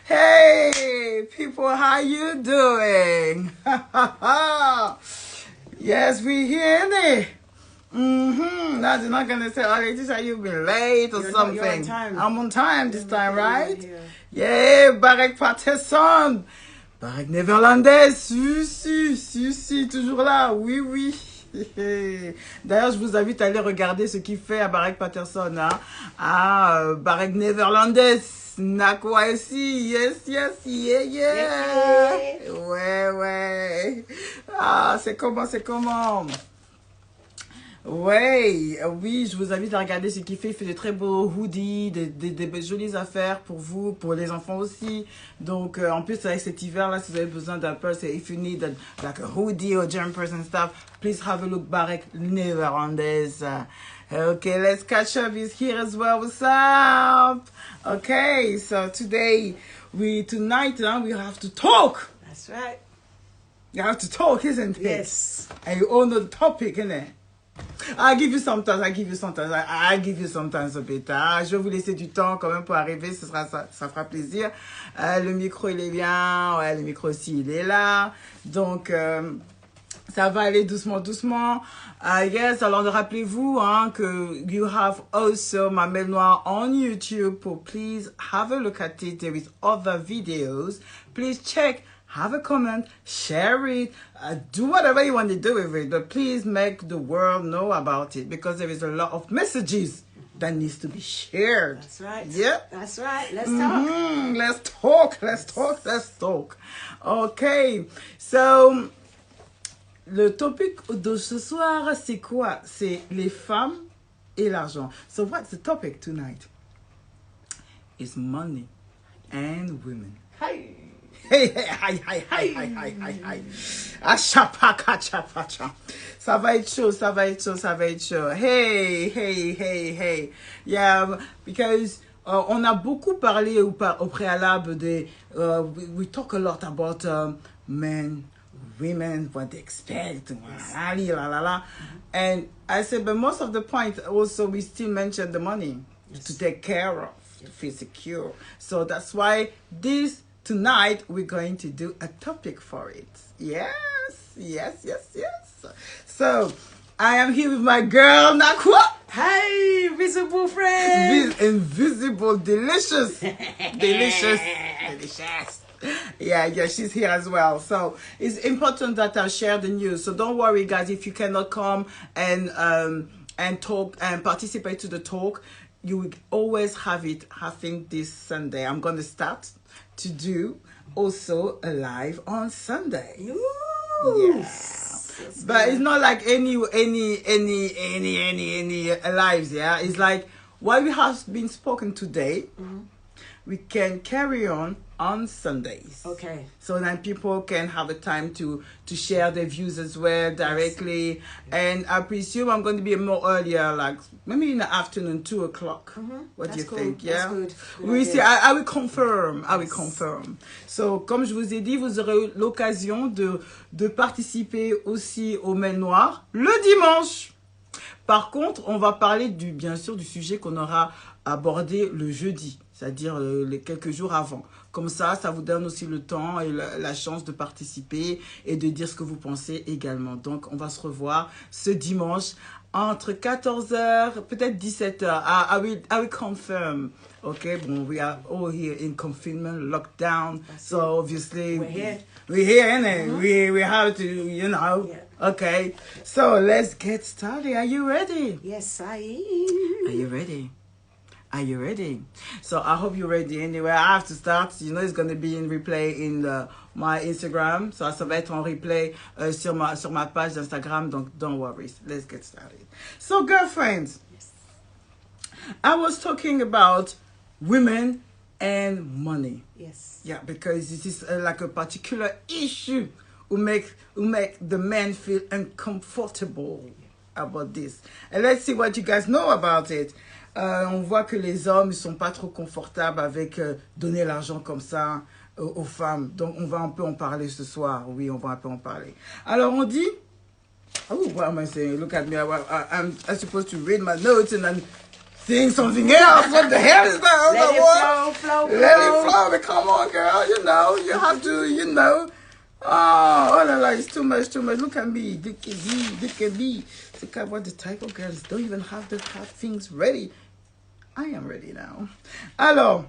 Hey, people, how you doing? Yes, we here, innit? Now they're not gonna say, "Oh, Letitia, you've been late or something." You're on time. I'm on time this time, right? Yeah, Barek Patterson. Barek néerlandaise, si, toujours là, oui. D'ailleurs, je vous invite à aller regarder ce qu'il fait à Barek Patterson, hein. Barek néerlandaise, Akua ici, yes, yeah. Ouais. C'est comment? Ouais, oui, je vous invite à regarder ce qu'il fait. Il fait de très beaux hoodies, des jolies affaires pour vous, pour les enfants aussi. Donc, en plus, avec cet hiver-là, si vous avez besoin d'un peu, if you need like a hoodie or jumpers and stuff, please have a look. Barek néerlandaise. Okay, let's catch up. He's here as well. What's up? Okay, so tonight, we have to talk. That's right. You have to talk, isn't it? Yes. And you all know the topic, innit? I give you sometimes a bit. Je vais vous laisser du temps quand même pour arriver, ça fera plaisir. Le micro, il est bien. Ouais, le micro aussi, il est là. Donc, ça va aller doucement. Yes, alors rappelez-vous que you have also my Mellenoire on YouTube. Please have a look at it. There is other videos. Please check. Have a comment, share it, do whatever you want to do with it, but please make the world know about it because there is a lot of messages that needs to be shared. That's right. Yeah. That's right. Let's talk. Okay. So, le topic de ce soir, c'est quoi? C'est les femmes et l'argent. So, what's the topic tonight? It's money and women. Hey. Hey. Ça va être chaud. Hey. Yeah, because on a beaucoup parlé au préalable de we talk a lot about men, women, what they expect, and I said, but most of the point also we still mention the money to take care of, to feel secure. So that's why tonight, we're going to do a topic for it. Yes. So, I am here with my girl, Akua. Hey, visible friend. Invisible, delicious. Yeah, she's here as well. So, it's important that I share the news. So, don't worry, guys, if you cannot come and talk and participate to the talk, you will always have it, I think, this Sunday. I'm going to start to do also a live on Sunday. Yes. But it's not like any lives, yeah. It's like what we have been spoken today, we can carry on Sundays. Okay. So then people can have a time to share their views as well directly. Yes. And I presume I'm going to be more earlier, like maybe in the afternoon, 2 o'clock. What do you think? Yeah. That's good. Oui, c'est, I will confirm. So, comme je vous ai dit, vous aurez l'occasion de participer aussi au Mellenoire le dimanche. Par contre, on va parler bien sûr du sujet qu'on aura abordé le jeudi, c'est-à-dire les quelques jours avant. Comme ça vous donne aussi le temps et la chance de participer et de dire ce que vous pensez également. Donc, on va se revoir ce dimanche entre 14h, peut-être 17h. I will confirm. Okay, bon, we are all here in confinement, lockdown. So, obviously, we're here, innit? We have to, Yeah. Okay, so let's get started. Are you ready? Yes, I am. Are you ready? So I hope you're ready. Anyway, I have to start. It's going to be in replay in my Instagram. So ça va être en replay sur ma page d'Instagram. Donc don't worry. Let's get started. So girlfriends, I was talking about women and money. Yes. Yeah, because this is like a particular issue who make the men feel uncomfortable about this. And let's see what you guys know about it. On voit que les hommes ne sont pas trop confortables avec donner l'argent comme ça aux femmes. Donc, on va un peu en parler ce soir. Oui, on va un peu en parler. Alors, on dit Oh, what am I saying? Look at me. I'm supposed to read my notes and then saying something else. What the hell is that? Let it flow. Let it flow. But come on, girl. You know, you have to, you know. Oh la la, it's too much. Look at me. Look at me. Look at what the type of girls don't even have things ready. I am ready now. Alors,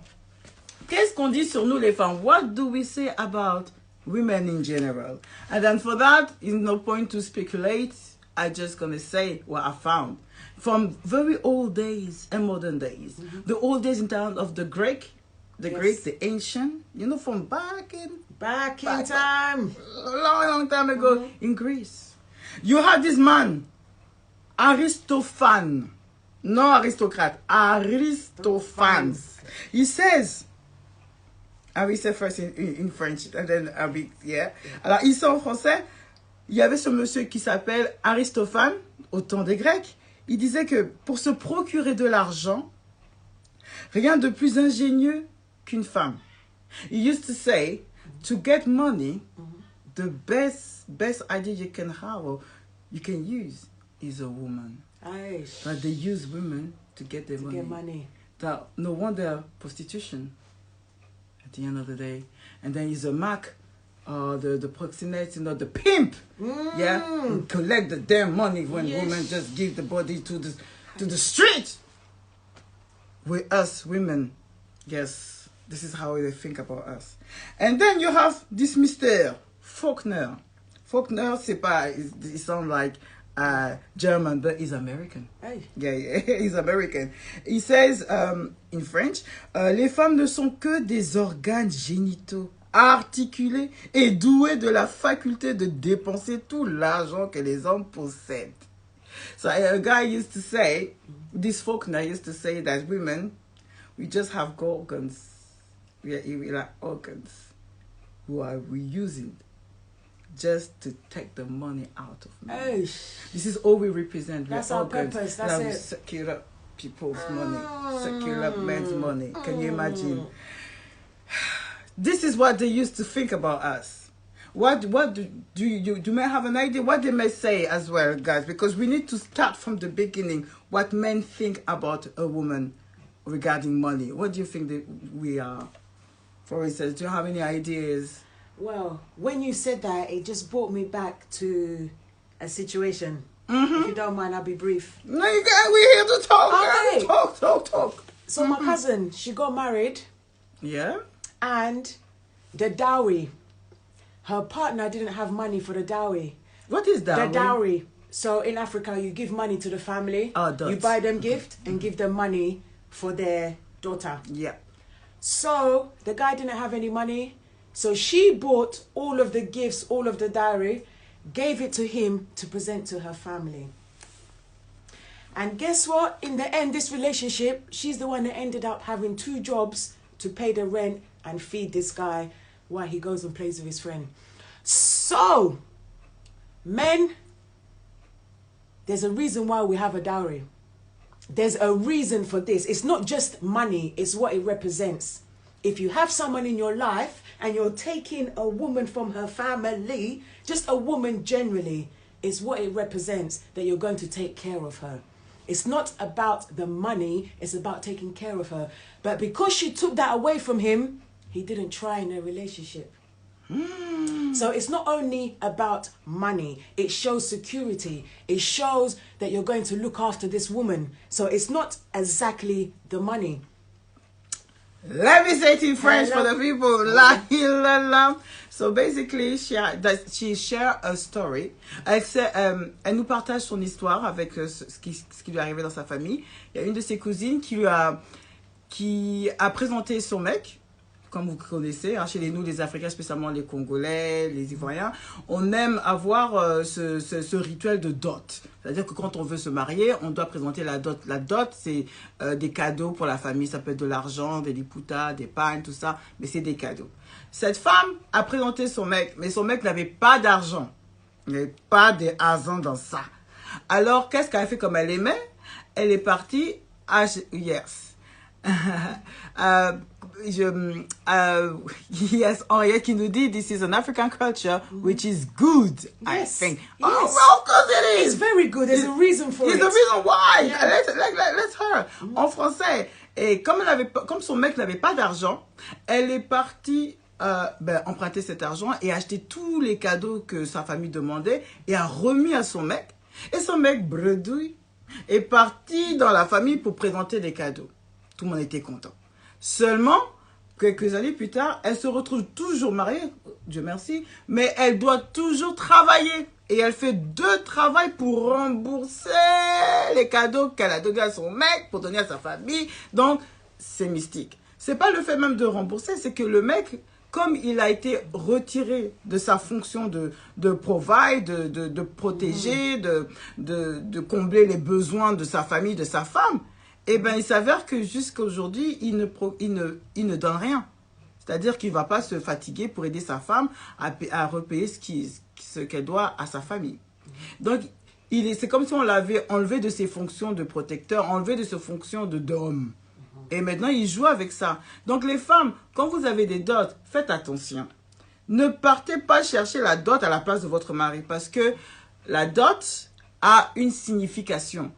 qu'est-ce qu'on dit sur nous les femmes? What do we say about women in general? And then for that, is no point to speculate. I'm just gonna say what I found from very old days and modern days. The old days in terms of the Greek, the ancient, you know, from back in time, long time ago in Greece. You had this man, Aristophanes, no aristocrat, Aristophanes. He says, I will say first in French, and then I'll be, yeah. Alors, ici en français, il y avait ce monsieur qui s'appelle Aristophane, au temps des Grecs. Il disait que pour se procurer de l'argent, rien de plus ingénieux qu'une femme. He used to say, to get money, the best idea you can have or you can use is a woman. But they use women to get their money. That, no wonder prostitution at the end of the day. And then he's a Mac, the proxenate, you know, the pimp. Yeah, and collect the damn money when women just give the body to the street. With us women, yes, this is how they think about us. And then you have this Mr. Faulkner. Faulkner, c'est pas, it sounds like German, but he's American. Yeah, he's American. He says in French, les femmes ne sont que des organes génitaux articulés et doués de la faculté de dépenser tout l'argent que les hommes possèdent. So a guy used to say, this Faulkner used to say that women, we just have organs. We like organs who are we using just to take the money out of men. This is all we represent. That's our purpose. That's it. Secure up people's money, secure up men's money. Can you imagine? This is what they used to think about us. What do you may have an idea what they may say as well, guys? Because we need to start from the beginning. What men think about a woman regarding money. What do you think that we are? For instance, do you have any ideas? Well, when you said that, it just brought me back to a situation. If you don't mind, I'll be brief. No, you guys, we're here to talk. Okay. Talk. So my cousin, she got married. Yeah. And the dowry, her partner didn't have money for the dowry. What is dowry? The dowry. So in Africa, you give money to the family. You buy them gift and give them money for their daughter. Yeah. So the guy didn't have any money. So she bought all of the gifts, all of the dowry, gave it to him to present to her family. And guess what? In the end, this relationship, she's the one that ended up having 2 jobs to pay the rent and feed this guy while he goes and plays with his friend. So, men, there's a reason why we have a dowry. There's a reason for this. It's not just money, it's what it represents. If you have someone in your life and you're taking a woman from her family, just a woman generally, is what it represents that you're going to take care of her. It's not about the money, it's about taking care of her. But because she took that away from him, he didn't try in a relationship. So it's not only about money, it shows security. It shows that you're going to look after this woman. So it's not exactly the money. Let me say it in French for the people. So basically, she shared a story. Elle nous partage son histoire avec ce qui lui est arrivé dans sa famille. Il y a une de ses cousines qui a présenté son mec. Comme vous connaissez, hein, chez nous, les Africains, spécialement les Congolais, les Ivoiriens, on aime avoir ce rituel de dot. C'est-à-dire que quand on veut se marier, on doit présenter la dot. La dot, c'est des cadeaux pour la famille. Ça peut être de l'argent, des liputas, des pagnes, tout ça, mais c'est des cadeaux. Cette femme a présenté son mec, mais son mec n'avait pas d'argent. Il n'y avait pas d'argent dans ça. Alors, qu'est-ce qu'elle a fait comme elle aimait? Elle est partie à... Yes. yes, Henriette qui nous dit, this is an African culture which is good, I think. Yes. Oh, well, of course it is. It's very good. There's a reason for it. There's a reason why. Yeah. Let's her. En français. Et comme son mec n'avait pas d'argent, elle est partie emprunter cet argent et acheter tous les cadeaux que sa famille demandait et a remis à son mec. Et son mec, bredouille, est parti dans la famille pour présenter les cadeaux. Tout le monde était content. Seulement, quelques années plus tard, elle se retrouve toujours mariée, Dieu merci, mais elle doit toujours travailler. Et elle fait 2 travails pour rembourser les cadeaux qu'elle a donnés à son mec, pour donner à sa famille. Donc, c'est mystique. C'est pas le fait même de rembourser, c'est que le mec, comme il a été retiré de sa fonction de provide, de protéger, de combler les besoins de sa famille, de sa femme, eh ben, il s'avère que jusqu'à aujourd'hui, il ne donne rien. C'est-à-dire qu'il ne va pas se fatiguer pour aider sa femme à repayer ce qu'elle doit à sa famille. Donc, c'est comme si on l'avait enlevé de ses fonctions de protecteur, enlevé de ses fonctions d'homme. Et maintenant, il joue avec ça. Donc, les femmes, quand vous avez des dots, faites attention. Ne partez pas chercher la dot à la place de votre mari parce que la dot a une signification.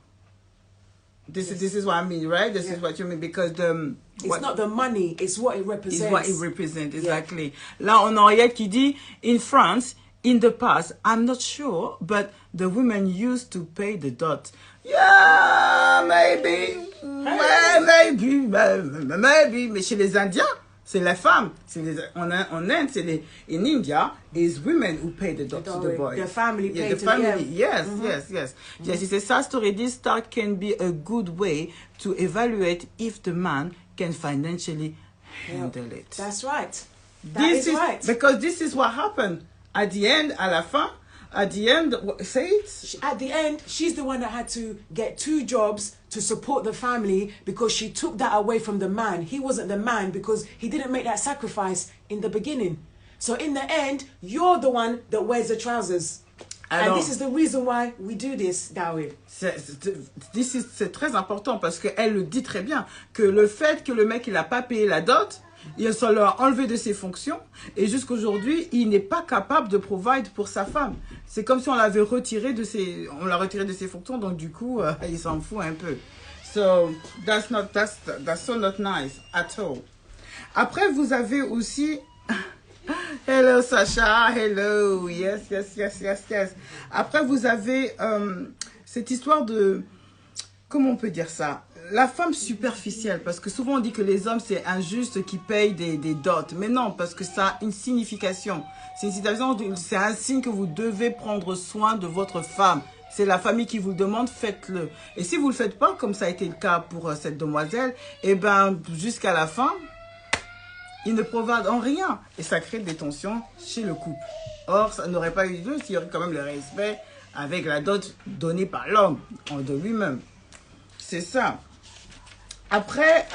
This is what I mean, right? This is what you mean because it's not the money, it's what it represents. It's what it represents, exactly. Yeah. Là, on a Henriette qui dit, in France, in the past, I'm not sure, but the women used to pay the dot. Yeah, maybe. Ouais, maybe. Mais chez les Indiens, c'est la femme. En Inde, in India, it's women who pay the dot to the boy. The family yeah, pay the to family. them. Yes, yes. Yes, it says, sad story, this start can be a good way to evaluate if the man can financially handle it. That's right. This is right. Because this is what happened. At the end, à la fin, at the end, say it. At the end, she's the one that had to get 2 jobs to support the family because she took that away from the man. He wasn't the man because he didn't make that sacrifice in the beginning. So in the end, you're the one that wears the trousers. Alors, and this is the reason why we do this, Dawi. C'est très important parce qu'elle le dit très bien, que le fait que le mec il n'a pas payé la dot, il se l'a enlevé de ses fonctions et jusqu'aujourd'hui, il n'est pas capable de provide pour sa femme. C'est comme si on l'avait retiré de ses fonctions, donc du coup, il s'en fout un peu. So, that's so not nice at all. Après, vous avez aussi... Hello Sacha, hello, yes. Après, vous avez cette histoire de... Comment on peut dire ça? La femme superficielle, parce que souvent on dit que les hommes c'est injuste qui payent des dots. Mais non, parce que ça a une signification. C'est un signe que vous devez prendre soin de votre femme. C'est la famille qui vous le demande, faites-le. Et si vous ne le faites pas, comme ça a été le cas pour cette demoiselle, eh ben, jusqu'à la fin, il ne provide en rien. Et ça crée des tensions chez le couple. Or, ça n'aurait pas eu lieu s'il y aurait quand même le respect avec la dot donnée par l'homme, de lui-même. C'est ça. Après,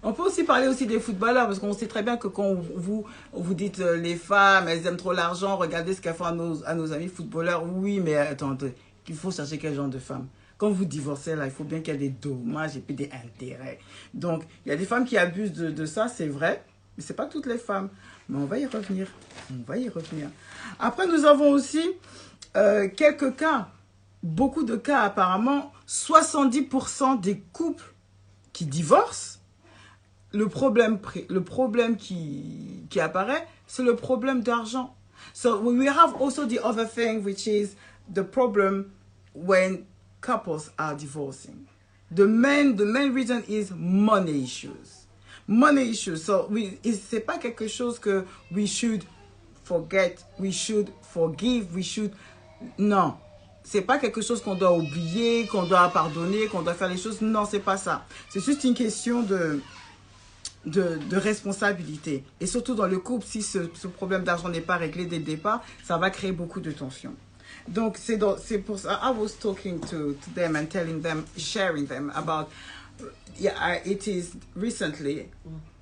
on peut aussi parler aussi des footballeurs, parce qu'on sait très bien que quand vous dites les femmes, elles aiment trop l'argent, regardez ce qu'elles font à nos amis footballeurs. Oui, mais attendez, il faut chercher quel genre de femme. Quand vous divorcez, là, il faut bien qu'il y ait des dommages et puis des intérêts. Donc, il y a des femmes qui abusent de ça, c'est vrai, mais ce n'est pas toutes les femmes. Mais on va y revenir. Après, nous avons aussi quelques cas, beaucoup de cas apparemment, 70% des couples qui divorcent, le problème qui apparaît, c'est le problème d'argent. So we have also the other thing, which is the problem when couples are divorcing. The main reason is money issues. Money issues. So c'est pas quelque chose que we should forget, we should forgive, non. C'est pas quelque chose qu'on doit oublier, qu'on doit pardonner, qu'on doit faire les choses. Non, c'est pas ça. C'est juste une question de responsabilité. Et surtout dans le couple, si ce problème d'argent n'est pas réglé dès le départ, ça va créer beaucoup de tensions. Donc, c'est pour ça, I was talking to them and telling them, sharing them about, it is recently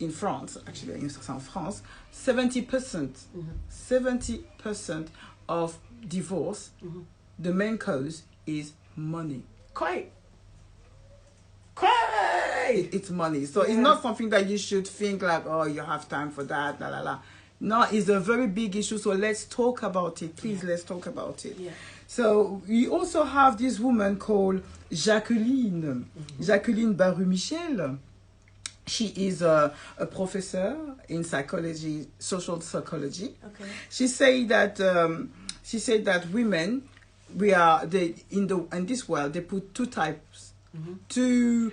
in France, actually, en France, 70% of divorce, the main cause is money. Quite. Okay. It's money. So it's not something that you should think like, oh, you have time for that, la la la. No, it's a very big issue. So let's talk about it. Please, let's talk about it. Yeah. So we also have this woman called Jacqueline. Jacqueline Baru-Michel. She is a professor in psychology, social psychology. Okay. She said that women, in this world they put two types, two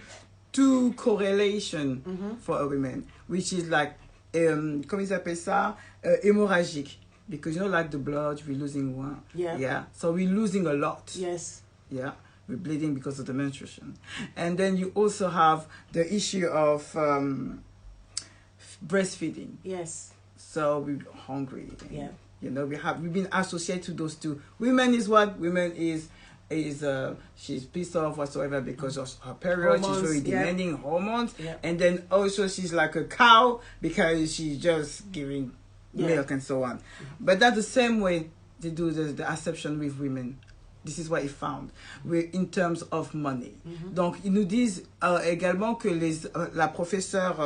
correlation for a woman, which is like comment ils appellent ça, hémorragique, because like the blood, we're losing one. Yeah. So we're losing a lot. Yes. Yeah. We're bleeding because of the menstruation. And then you also have the issue of breastfeeding. Yes. So we're hungry. Yeah. We've been associated to those two. Women is what? Women is she's pissed off whatsoever because of her period. Hormones, she's very demanding, hormones. Yeah. And then also she's like a cow because she's just giving milk and so on. But that's the same way they do the acception with women. This is what he found in terms of money. Donc, ils nous disent également que le professeur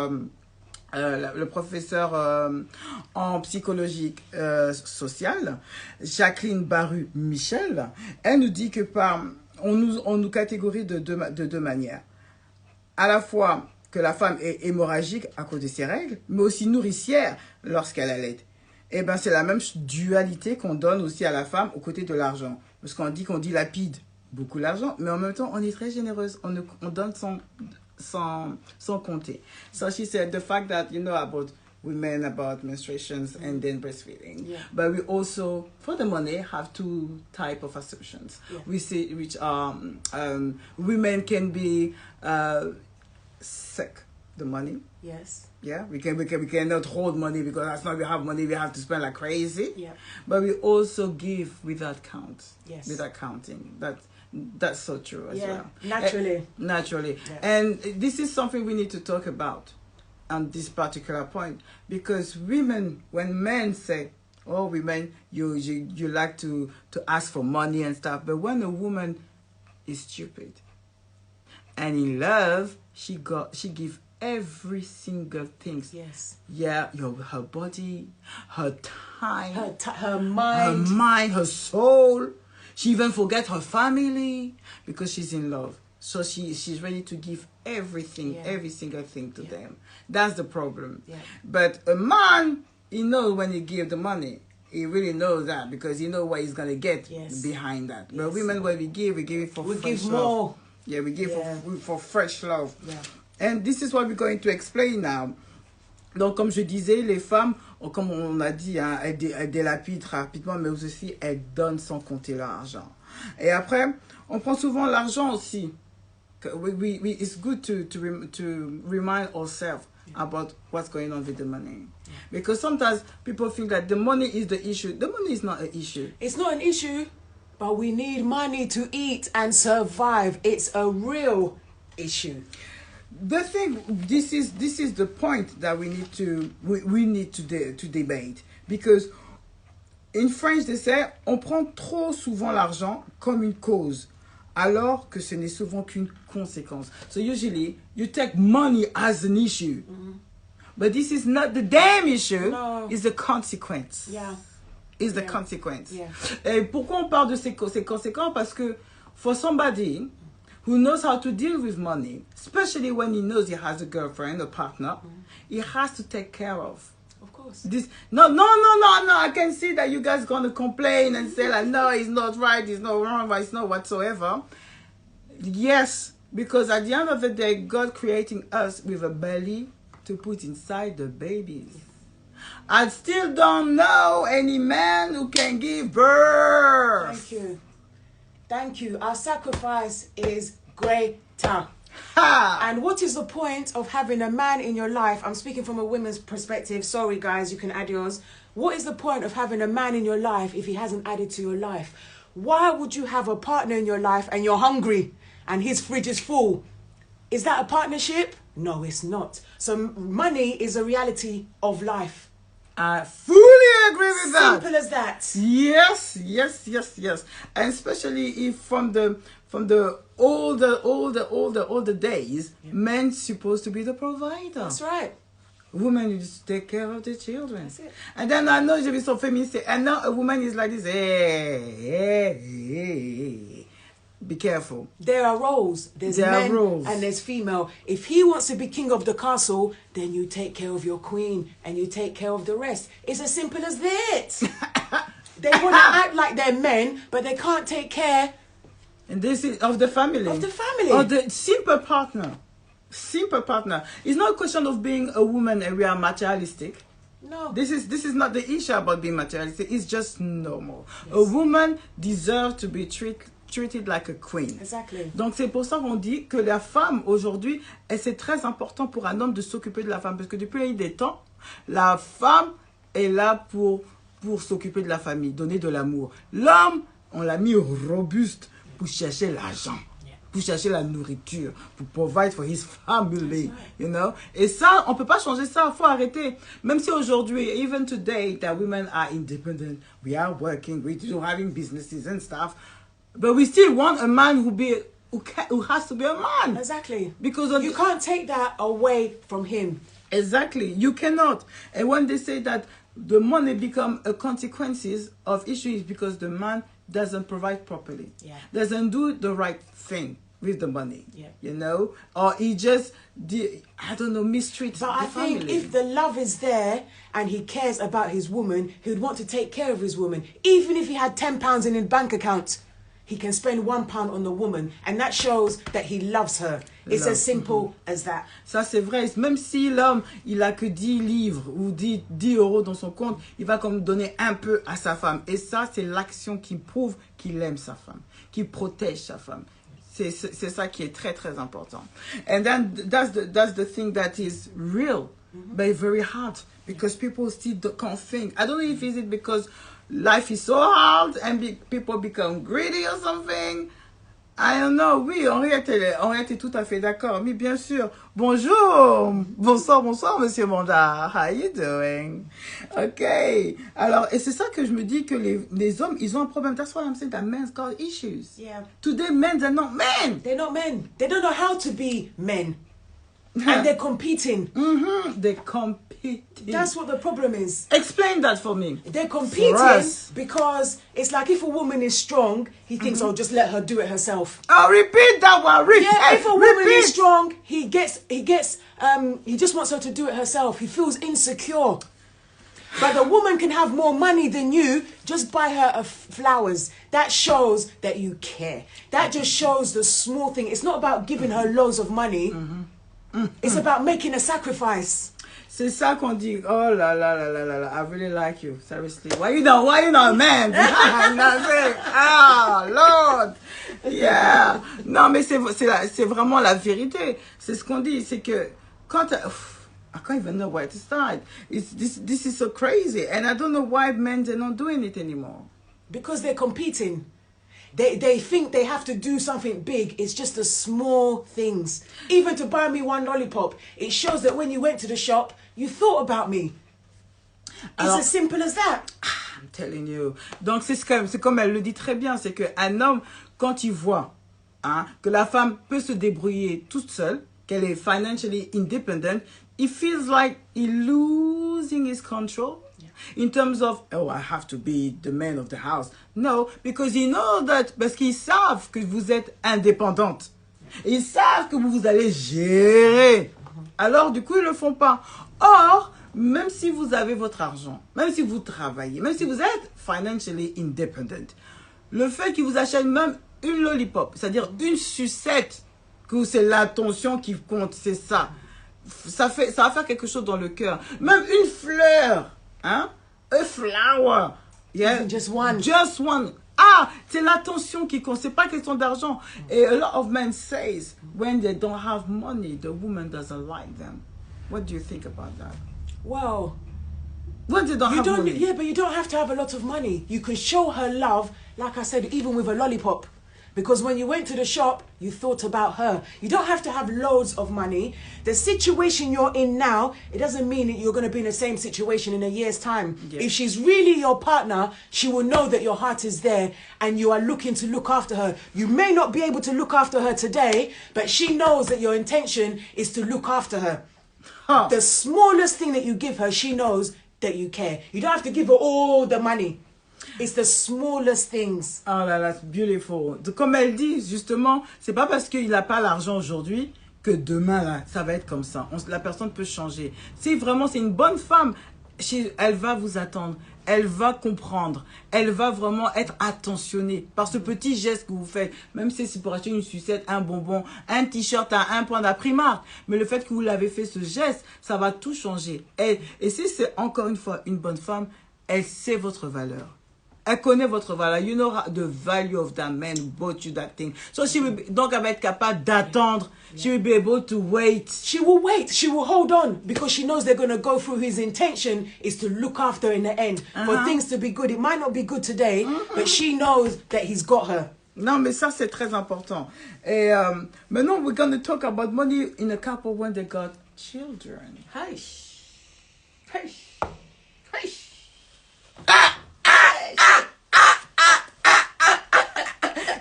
en psychologie sociale, Jacqueline Baru-Michel, elle nous dit que on nous catégorise de deux manières. À la fois que la femme est hémorragique à cause de ses règles, mais aussi nourricière lorsqu'elle allait. Et ben c'est la même dualité qu'on donne aussi à la femme aux côtés de l'argent. Parce qu'on dilapide beaucoup l'argent, mais en même temps, on est très généreuse. On donne sans compter. So she said the fact that, about women, about menstruations and then breastfeeding. Yeah. But we also, for the money, have two type of assumptions. Yeah. We see which women can be sick, the money. Yes. Yeah, we cannot hold money because as long as we have money, we have to spend like crazy. Yeah. But we also give without count. Yes. Without counting. That's so true as well. Naturally. Naturally. Yeah. And this is something we need to talk about on this particular point, because women, when men say, "Oh, women, you like to ask for money and stuff," but when a woman is stupid and in love, she give every single thing. Yes. Yeah, her body, her time, her mind, her soul. She even forget her family because she's in love. So she's ready to give everything, every single thing to them. That's the problem. Yeah. But a man, he knows when he give the money. He really knows that because he knows what he's gonna get behind that. But women, when we give it for fresh love. More. Yeah, we give for fresh love. Yeah. And this is what we're going to explain now. Donc, comme je disais, les femmes, comme on a dit, hein, elles délapident rapidement, mais aussi elles donnent sans compter l'argent. Et après, on prend souvent l'argent aussi. It's good to remind ourselves about what's going on with the money. Because sometimes people think that the money is the issue. The money is not an issue. It's not an issue, but we need money to eat and survive. It's a real issue. The thing, this is the point that we need to debate, because in French they say on prend trop souvent l'argent comme une cause, alors que ce n'est souvent qu'une conséquence. So usually you take money as an issue, but this is not the damn issue. No. It's the consequence. Yeah. It's the consequence. Yeah. Et pourquoi on parle de ces conséquences? Parce que for somebody who knows how to deal with money, especially when he knows he has a girlfriend, a partner, he has to take care of. Of course. No, I can see that you guys gonna complain and say like, no, it's not right, it's not wrong, it's not whatsoever. Yes, because at the end of the day, God creating us with a belly to put inside the babies. I still don't know any man who can give birth. Thank you. Our sacrifice is greater. And what is the point of having a man in your life? I'm speaking from a woman's perspective. Sorry, guys, you can add yours. What is the point of having a man in your life if he hasn't added to your life? Why would you have a partner in your life and you're hungry and his fridge is full? Is that a partnership? No, it's not. So money is a reality of life. I fully agree with that. Simple as that. Yes. And especially if from from the older days, men supposed to be the provider. That's right. Women used to take care of the children. That's it. And then I know you'll be so feminist, and now a woman is like this. Hey. Be careful. There are roles. There's men and there's female. If he wants to be king of the castle, then you take care of your queen and you take care of the rest. It's as simple as that. They want to act like they're men, but they can't take care. And this is of the family. Of the family. Or the simple partner. Simple partner. It's not a question of being a woman and we are materialistic. No. This is not the issue about being materialistic. It's just normal. Yes. A woman deserves to be treated like a queen. Exactly. Donc c'est pour ça qu'on dit que la femme aujourd'hui, et c'est très important pour un homme de s'occuper de la femme, parce que depuis des temps, la femme est là pour s'occuper de la famille, donner de l'amour. L'homme, on l'a mis robuste pour chercher l'argent, pour chercher la nourriture, pour provide for his family, you know. Et ça, on peut pas changer ça, faut arrêter. Même si aujourd'hui, even today, that women are independent, we are working, we do having businesses and stuff, but we still want a man who has to be a man. Exactly. Because you can't take that away from him. Exactly. You cannot. And when they say that the money become a consequences of issues because the man doesn't provide properly, doesn't do the right thing with the money, you know, or he just, I don't know, mistreats But I think if the love is there and he cares about his woman, he would want to take care of his woman. Even if he had £10 in his bank account, he can spend £1 on the woman, and that shows that he loves her. It's as simple as that. Ça, c'est vrai. Même si l'homme, il a que 10 livres ou 10 euros dans son compte, il va comme donner un peu à sa femme. Et ça, c'est l'action qui prouve qu'il aime sa femme, qu'il protège sa femme. C'est ça qui est très, très important. And then that's the thing that is real, but very hard, because people still can't think. I don't know if it's because life is so hard and people become greedy or something. I don't know. Oui, on était tout à fait d'accord. Mais bien sûr. Bonjour. Bonsoir, monsieur Mondar. How you doing? Okay. Alors, et c'est ça que je me dis que les hommes, ils ont un problème. That's why I'm saying that men's got issues. Yeah. Today, men are not men. They're not men. They don't know how to be men. And they're competing. They're competing. That's what the problem is. Explain that for me. They're competing because it's like if a woman is strong, he thinks, oh, just let her do it herself. Oh, repeat that one. If a woman is strong, he just wants her to do it herself. He feels insecure. But the woman can have more money than you, just buy her flowers. That shows that you care. That just shows the small thing. It's not about giving her loads of money. It's about making a sacrifice. C'est ça qu'on dit. Oh là là là là là là. I really like you. Seriously. Why you not a man? Ah, Lord. Yeah. Non, mais c'est vraiment la vérité. C'est ce qu'on dit. C'est que quand... I can't even know where to start. This is so crazy. And I don't know why men are not doing it anymore. Because they're competing. They think they have to do something big. It's just the small things. Even to buy me one lollipop, it shows that when you went to the shop, you thought about me. It's as simple as that. I'm telling you. Donc c'est comme elle le dit très bien, c'est qu'un homme, quand il voit que la femme peut se débrouiller toute seule, qu'elle est financially independent, he feels like he's losing his control. In terms of, oh, I have to be the man of the house. No, because you know that, parce qu'ils savent que vous êtes indépendante. Ils savent que vous allez gérer. Alors, du coup, ils ne le font pas. Or, même si vous avez votre argent, même si vous travaillez, même si vous êtes financially independent, le fait qu'ils vous achètent même une lollipop, c'est-à-dire une sucette, que c'est l'attention qui compte, c'est ça. Ça va faire quelque chose dans le cœur. Même une fleur. A flower. Yeah. Just one. Just one. C'est l'attention qui compte. C'est pas question d'argent. Et a lot of men says when they don't have money, the woman doesn't like them. What do you think about that? Well, when they don't have money. Yeah, but you don't have to have a lot of money. You can show her love, like I said, even with a lollipop. Because when you went to the shop, you thought about her. You don't have to have loads of money. The situation you're in now, it doesn't mean that you're going to be in the same situation in a year's time. Yeah. If she's really your partner, she will know that your heart is there and you are looking to look after her. You may not be able to look after her today, but she knows that your intention is to look after her. Huh. The smallest thing that you give her, she knows that you care. You don't have to give her all the money. It's the smallest things. Oh là là, c'est beautiful. Comme elle dit, justement, c'est pas parce qu'il n'a pas l'argent aujourd'hui que demain, là, ça va être comme ça. La personne peut changer. Si vraiment c'est une bonne femme, elle va vous attendre. Elle va comprendre. Elle va vraiment être attentionnée par ce petit geste que vous faites. Même si c'est pour acheter une sucette, un bonbon, un t-shirt à 1 point d'Aprimark. Mais le fait que vous l'avez fait ce geste, ça va tout changer. Et si c'est encore une fois une bonne femme, elle sait votre valeur. Elle connaît votre valeur. You know the value of that man who bought you that thing. So donc elle va être capable d'attendre. She will be able to wait. She will wait. She will hold on because she knows they're going to go through. His intention is to look after in the end. For things to be good. It might not be good today, but she knows that he's got her. Non, mais ça, c'est très important. Et maintenant, we're going to talk about money in a couple when they got children. Hey. Hey. Hey.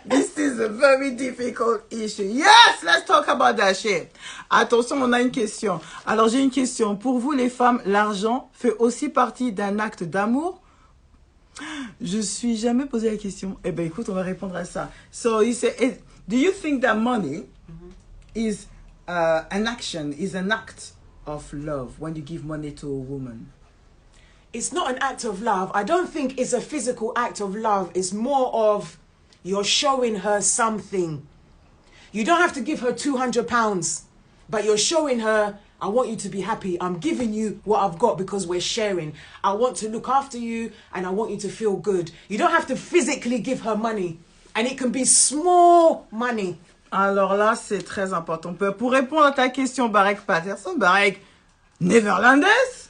This is a very difficult issue. Yes, let's talk about that shit. Attention, on a une question. Alors, j'ai une question. Pour vous, les femmes, l'argent fait aussi partie d'un acte d'amour? Je suis jamais posé la question. Eh ben, écoute, on va répondre à ça. So, he said, do you think that money is an action, is an act of love when you give money to a woman? It's not an act of love. I don't think it's a physical act of love. It's more of you're showing her something. You don't have to give her £200, but you're showing her, I want you to be happy. I'm giving you what I've got because we're sharing. I want to look after you and I want you to feel good. You don't have to physically give her money. And it can be small money. Alors là, c'est très important. Pour répondre à ta question, Barek Patterson, Barek néerlandaise,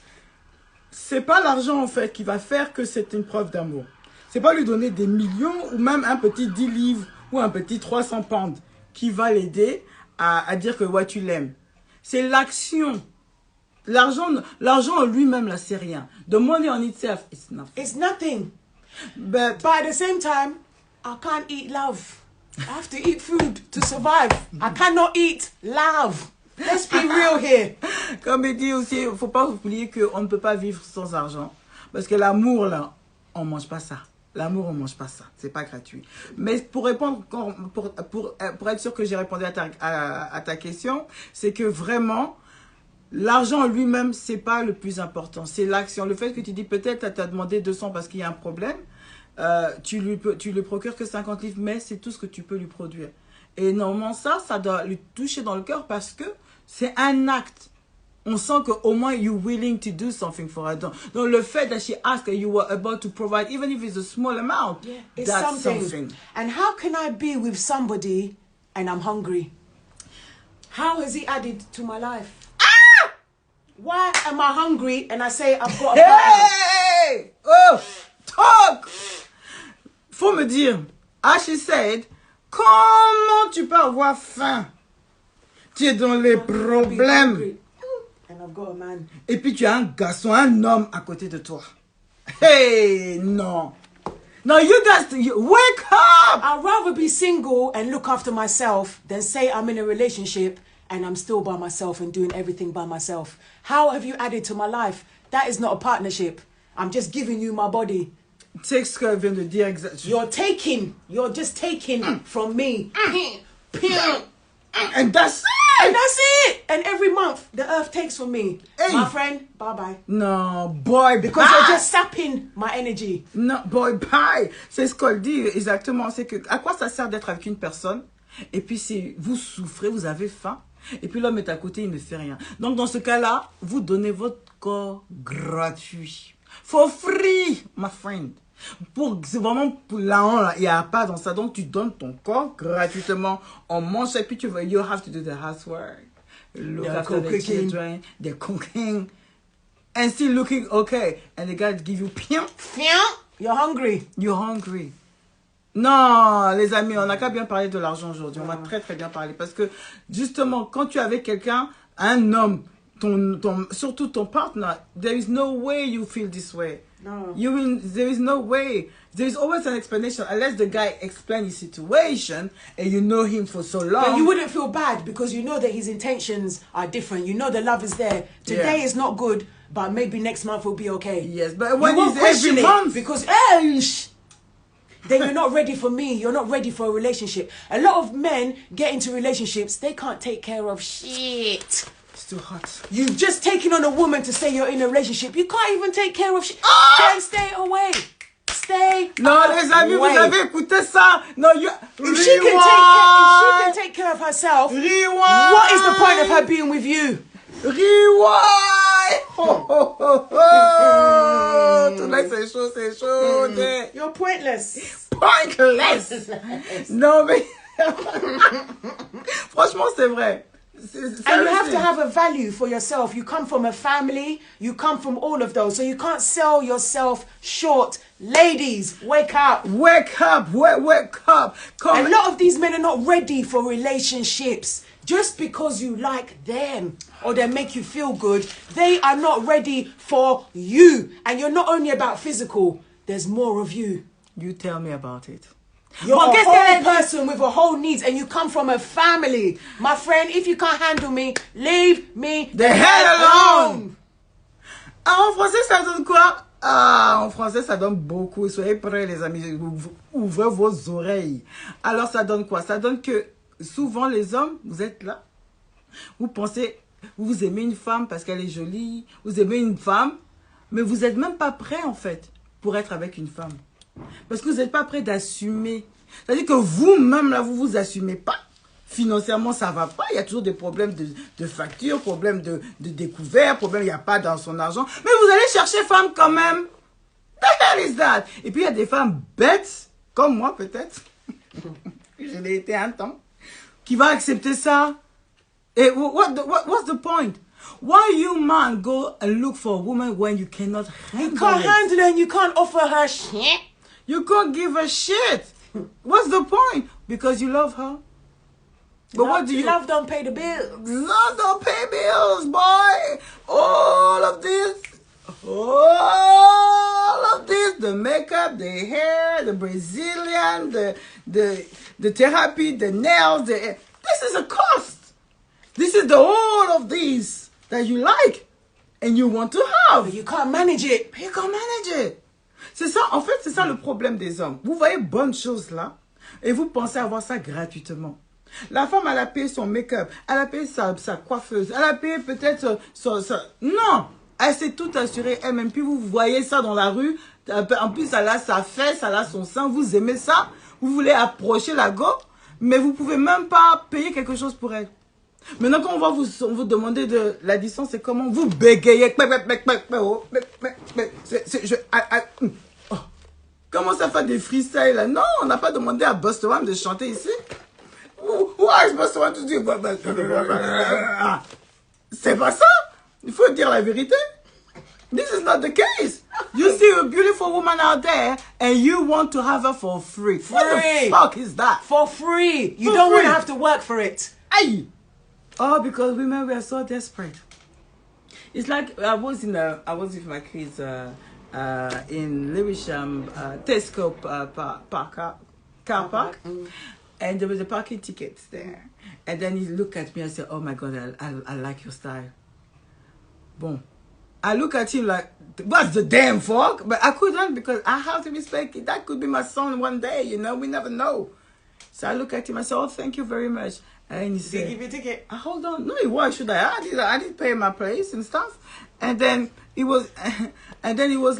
c'est pas l'argent en fait qui va faire que c'est une preuve d'amour. C'est pas lui donner des millions ou même un petit 10 livres ou un petit 300 pounds qui va l'aider à dire que ouais, tu l'aimes. C'est l'action. L'argent en lui-même là, c'est rien. The money on itself, it's nothing. It's nothing. But at the same time, I can't eat love. I have to eat food to survive. I cannot eat love. Let's be real here. Comme il dit aussi, il ne faut pas oublier qu'on ne peut pas vivre sans argent. Parce que l'amour, là, on ne mange pas ça. L'amour, on ne mange pas ça. C'est pas gratuit. Mais pour répondre, pour être sûr que j'ai répondu à ta question, c'est que vraiment, l'argent en lui-même, ce n'est pas le plus important. C'est l'action. Le fait que tu dis peut-être tu as demandé 200 parce qu'il y a un problème, tu lui procures que 50 livres, mais c'est tout ce que tu peux lui produire. Et normalement, ça doit lui toucher dans le cœur parce que c'est un acte. On sent qu'au moins, you're willing to do something for her. Donc, le fait that she asked you were about to provide, even if it's a small amount, yeah, that's something. And how can I be with somebody and I'm hungry? How has he added to my life? Ah! Why am I hungry and I say I've got a partner? Hey! Oh! Talk! Faut me dire, as she said, comment tu peux avoir faim? Tu es dans les problèmes. And I've got a man. Et puis tu as un garçon, un homme à côté de toi. Hey, non. No, you guys, wake up! I'd rather be single and look after myself than say I'm in a relationship and I'm still by myself and doing everything by myself. How have you added to my life? That is not a partnership. I'm just giving you my body. C'est ce qu'elle vient de dire exactement. You're just taking from me. And that's it! And that's it! And every month, the earth takes from me. Hey. My friend, bye-bye. No, boy, because bye. you're just sapping my energy. No, boy, bye. C'est ce qu'elle dit exactement. C'est que à quoi ça sert d'être avec une personne et puis si vous souffrez, vous avez faim, et puis l'homme est à côté, il ne fait rien. Donc dans ce cas-là, vous donnez votre corps gratuit. For free, my friend. C'est vraiment pour là, il n'y a pas dans ça. Donc, tu donnes ton corps gratuitement. On mange et puis you have to do the housework. Look after the children. They're cooking. And still looking okay. And the guy give you, you're hungry. You're hungry. Non, les amis, on n'a qu'à bien parler de l'argent aujourd'hui. On va très très bien parler. Parce que justement, quand tu es avec quelqu'un, un homme, surtout ton partner, there is no way you feel this way. No. There is no way. There is always an explanation, unless the guy explains his situation and you know him for so long. But you wouldn't feel bad because you know that his intentions are different. You know the love is there. Today is not good, but maybe next month will be okay. Yes, but when it's every month, because then you're not ready for me. You're not ready for a relationship. A lot of men get into relationships, they can't take care of shit. It's too hot. You've just taken on a woman to say you're in a relationship. You can't even take care of shit. Then stay away. Stay Non, les amis, vous avez écouté ça? No, you. If she can take care of herself, Rewind. what is the point of her being with you? Rewind. Tonight c'est chaud, c'est chaud. You're pointless. Pointless. Non, mais franchement, c'est vrai. And you have to have a value for yourself. You come from a family. You come from all of those. So you can't sell yourself short. Ladies, wake up. Wake up. Wake up. Come. A lot of these men are not ready for relationships. Just because you like them or they make you feel good, they are not ready for you. And you're not only about physical. There's more of you. You tell me about it. You're a whole person with a whole needs and you come from a family. My friend, if you can't handle me, leave me the hell alone. En français, ça donne quoi? En français, ça donne beaucoup. Soyez prêts, les amis. Ouvrez vos oreilles. Alors, ça donne quoi? Ça donne que souvent, les hommes, vous êtes là. Vous pensez, vous aimez une femme parce qu'elle est jolie. Vous aimez une femme. Mais vous n'êtes même pas prêt, en fait, pour être avec une femme. Parce que vous n'êtes pas prêt d'assumer. C'est-à-dire que vous-même, là, vous ne vous assumez pas. Financièrement, ça ne va pas. Il y a toujours des problèmes de facture, problèmes de découvert, problèmes, il n'y a pas dans son argent. Mais vous allez chercher femme quand même. The hell is that? Et puis, il y a des femmes bêtes, comme moi peut-être. Je l'ai été un temps. Qui va accepter ça. Et what's the point? Why you man go and look for a woman when you cannot handle it? You can't handle her and you can't offer her shit. You can't give a shit. What's the point? Because you love her. But what do you... Love don't pay the bills. Love don't pay bills, boy. All of this. The makeup, the hair, the Brazilian, the therapy, the nails. This is a cost. This is the whole of these that you like and you want to have. But you can't manage it. You can't manage it. C'est ça, en fait, c'est ça le problème des hommes. Vous voyez bonne chose là et vous pensez avoir ça gratuitement. La femme, elle a payé son make-up, elle a payé sa coiffeuse, elle a payé peut-être Non, elle s'est tout assurée elle-même. Puis vous voyez ça dans la rue, en plus elle a sa fesse, elle a son sein, vous aimez ça, vous voulez approcher la go, mais vous pouvez même pas payer quelque chose pour elle. Maintenant, quand on va vous demander de la distance, c'est comment vous bégayez. Comment ça fait des freestyles là? Non, on n'a pas demandé à Busta Rhymes de chanter ici. Who asked Busta Rhymes to do? C'est pas ça. Il faut dire la vérité. This is not the case. You see a beautiful woman out there and you want to have her for free. What the fuck is that? For free. You don't want to have to work for it. Aye. Oh, because women were so desperate. It's like I was with my kids in Lewisham Tesco car park, and there was a parking ticket there. And then he looked at me and said, "Oh my God, I like your style." Boom. I look at him like, what's the damn fuck? But I couldn't because I have to respect it. That could be my son one day, you know, we never know. So I look at him and say, "Oh, thank you very much." And he said, "Did he give you a ticket?" Hold on. No, why should I? I did pay my place and stuff. And then he was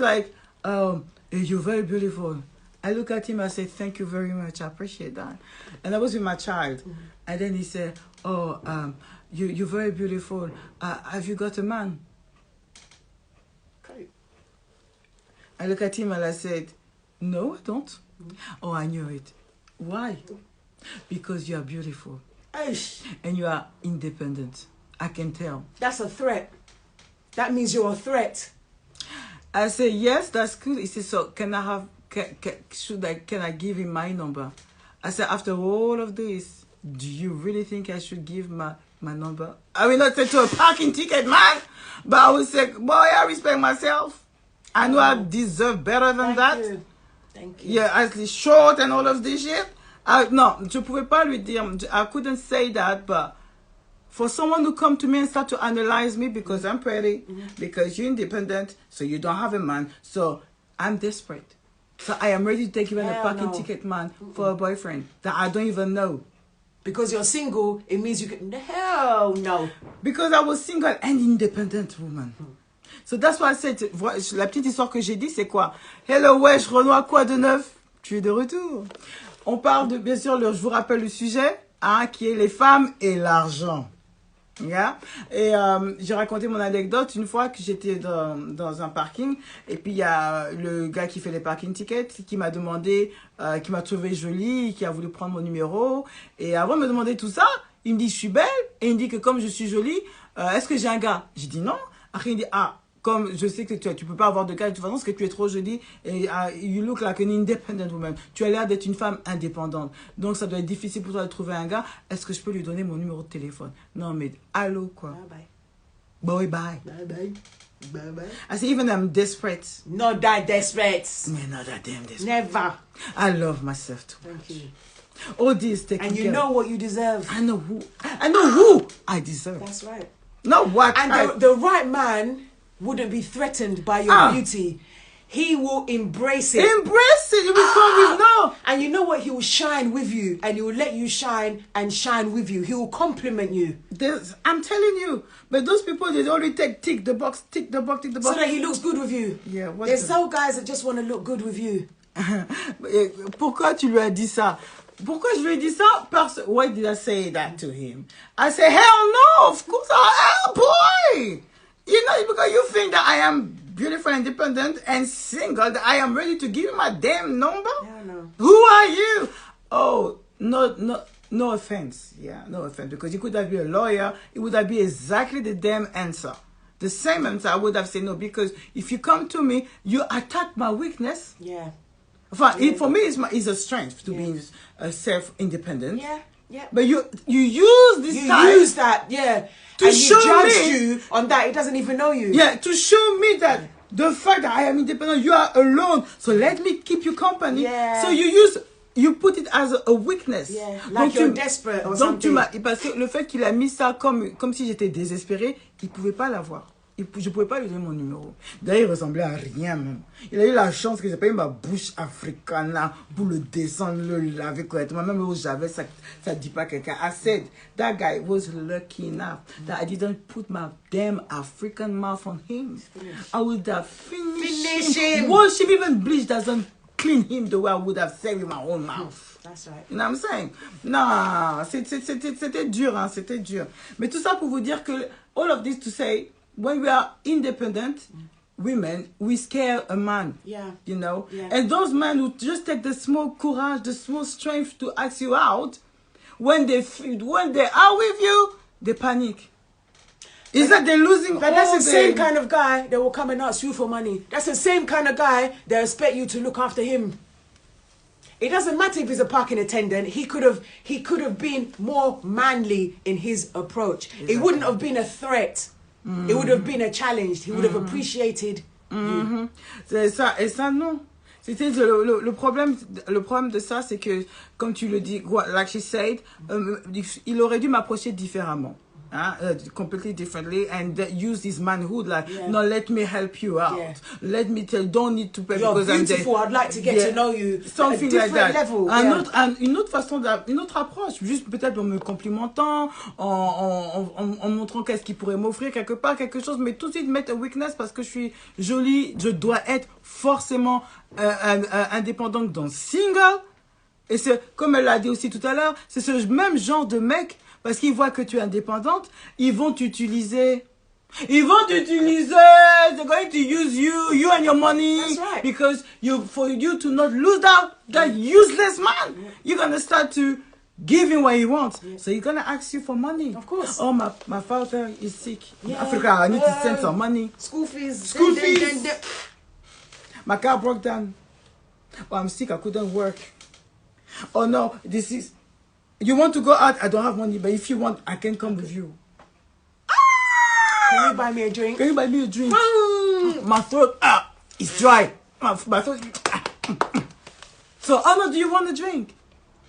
like, "You're very beautiful." I look at him, I say, "Thank you very much. I appreciate that." And I was with my child. And then he said, "Oh, you're very beautiful. Have you got a man?" Okay. I look at him and I said, "No, I don't." Oh, I knew it. Why? Because you are beautiful. Eish. And you are independent. I can tell. That's a threat. That means you're a threat. I say, yes, that's good. He said, so can I have can I give him my number? I said, after all of this, do you really think I should give my number? I will not say to a parking ticket man, but I will say, boy, I respect myself. I know I deserve better than that. Thank you. Yeah, actually short and all of this shit. No, je pouvais pas lui dire, I couldn't say that, but for someone to come to me and start to analyze me because I'm pretty, because you're independent, so you don't have a man, so I'm desperate. So I am ready to take even a parking ticket man for a boyfriend that I don't even know. Because you're single, it means you can... Hell no. Because I was single and independent woman. So that's why I said, la petite histoire que j'ai dit, c'est quoi? Hello, wesh, Renoir, quoi de neuf? Tu es de retour. On parle de, bien sûr, je vous rappelle le sujet, hein, qui est les femmes et l'argent. Yeah. Et j'ai raconté mon anecdote une fois que j'étais dans un parking et puis il y a le gars qui fait les parking tickets qui m'a demandé, qui m'a trouvé jolie, qui a voulu prendre mon numéro et avant de me demander tout ça, il me dit je suis belle et il me dit que comme je suis jolie, est-ce que j'ai un gars? J'ai dit non. Après il me dit ah, comme je sais que tu peux pas avoir de gars de toute façon parce que tu es trop jolie et you look like an independent woman. Tu as l'air d'être une femme indépendante. Donc ça doit être difficile pour toi de trouver un gars. Est-ce que je peux lui donner mon numéro de téléphone? Non mais allô quoi. Bye bye. Bye. Bye bye. Bye bye. I say even I'm desperate. Not that desperate. Man, not that damn desperate. Never. I love myself too. Thank you. All this taking And you care. know what you deserve. I know who I deserve. That's right. Not what And the right man wouldn't be threatened by your beauty. He will embrace it. Embrace it. You will come with no. And you know what? He will shine with you. And he will let you shine and shine with you. He will compliment you. I'm telling you. But those people, they only tick the box. So that he looks good with you. Yeah. There's some guys that just want to look good with you. Pourquoi tu lui as dit ça? Pourquoi je lui ai dit ça? Parce... Why did I say that to him? I say, hell no. Of course, hell boy. You know, because you think that I am beautiful, independent, and single, that I am ready to give you my damn number? No. Who are you? Oh, no offense. Yeah, no offense. Because you could have been a lawyer, it would have been exactly the damn answer. The same answer, I would have said no. Because if you come to me, you attack my weakness. Yeah. For me, it's a strength to be self-independent. Yeah. But you use this time. You use that, yeah. To and show he judged me, you on that. He doesn't even know you. Yeah, to show me that the fact that I am independent, you are alone. So let me keep you company. Yeah. So you put it as a weakness. Yeah, like you're desperate or something. Parce que le fait qu'il a mis ça comme si j'étais désespérée, il pouvait pas l'avoir. Je pouvais pas lui donner mon numéro. D'ailleurs, il ressemblait à rien même. Il a eu la chance que j'ai pas eu ma bouche africaine pour le descendre, le laver correctement. Même où j'avais, ça dit pas quelqu'un. I said, that guy was lucky enough that I didn't put my damn African mouth on him. I would have finished him. Wash him, even bleach doesn't clean him the way I would have said with my own mouth. That's right. You know what I'm saying? Non, c'était dur, hein, c'était dur. Mais tout ça pour vous dire que, all of this to say, when we are independent women, we scare a man. Yeah. You know? Yeah. And those men who just take the small courage, the small strength to ask you out, when they are with you, they panic. Is that they're losing all But that's the same their... kind of guy that will come and ask you for money. That's the same kind of guy that expect you to look after him. It doesn't matter if he's a parking attendant. He could have been more manly in his approach. Exactly. It wouldn't have been a threat. It would have been a challenge. He would have appreciated you. C'est ça, et ça non. C'était le problème de ça, c'est que, comme tu le dis, like she said, il aurait dû m'approcher différemment. Completely differently, and use his manhood like, no, let me help you out. Yeah. Let me tell, don't need to pay You're because beautiful. I'd like to get to know you. Something like that. Level. Une autre façon, une autre approche, juste peut-être en me complimentant, en montrant qu'est-ce qu'il pourrait m'offrir quelque part, quelque chose, mais tout de suite mettre un weakness parce que je suis jolie, je dois être forcément indépendante dans single. Et c'est, comme elle l'a dit aussi tout à l'heure, c'est ce même genre de mec. Parce qu'ils voient que tu es indépendante, ils vont t'utiliser. They're going to use you and your money. That's right. Because for you to not lose that useless man, you're going to start to give him what he wants. Yeah. So he's going to ask you for money. Of course. Oh, my father is sick in Africa. I need to send some money. School fees. My car broke down. Oh, I'm sick, I couldn't work. Oh no, this is... You want to go out? I don't have money, but if you want, I can come with you. Can you buy me a drink? Can you buy me a drink? My throat is dry. My throat... So, how much do you want a drink?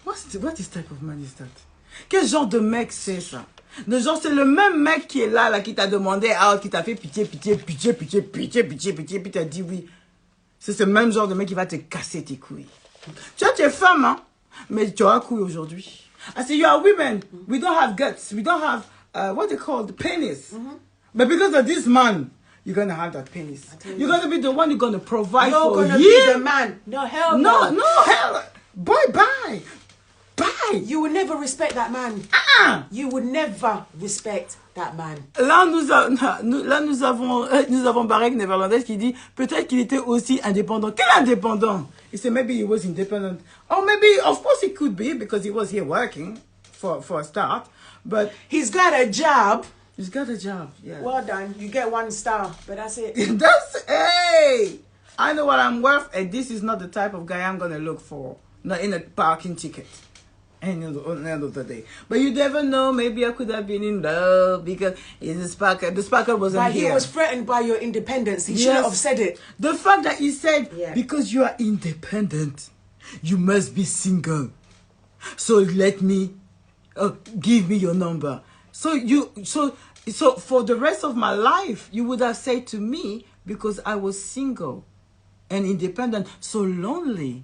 What is type of man is that? Quel genre de mec c'est ça? Le genre, c'est le même mec qui est là, qui t'a demandé out, qui t'a fait pitié, puis t'as dit oui. C'est ce même genre de mec qui va te casser tes couilles. Tu vois, tu es femme, hein? Mais tu auras couilles aujourd'hui. I say, you are women. We don't have guts. We don't have, what they call the penis. But because of this man, you're going to have that penis. You're going to be the one who's going to provide for him. You're going to be the man. No, hell no. No, hell. Boy, bye. Bye. You would never respect that man. You would never respect that man. Là, nous avons Barek néerlandaise qui dit peut-être qu'il était aussi indépendant. Quel indépendant? He said maybe he was independent. Or maybe, of course, he could be because he was here working for a start. But he's got a job. He's got a job, yeah. Well done. You get 1 star, but that's it. Hey! I know what I'm worth, and this is not the type of guy I'm going to look for. Not in a parking ticket. And at the end of the day. But you never know, maybe I could have been in love because the sparkle wasn't but here. He was threatened by your independence. He shouldn't have said it. The fact that he said, because you are independent, you must be single. So let me, give me your number. So for the rest of my life, you would have said to me, because I was single and independent, so lonely.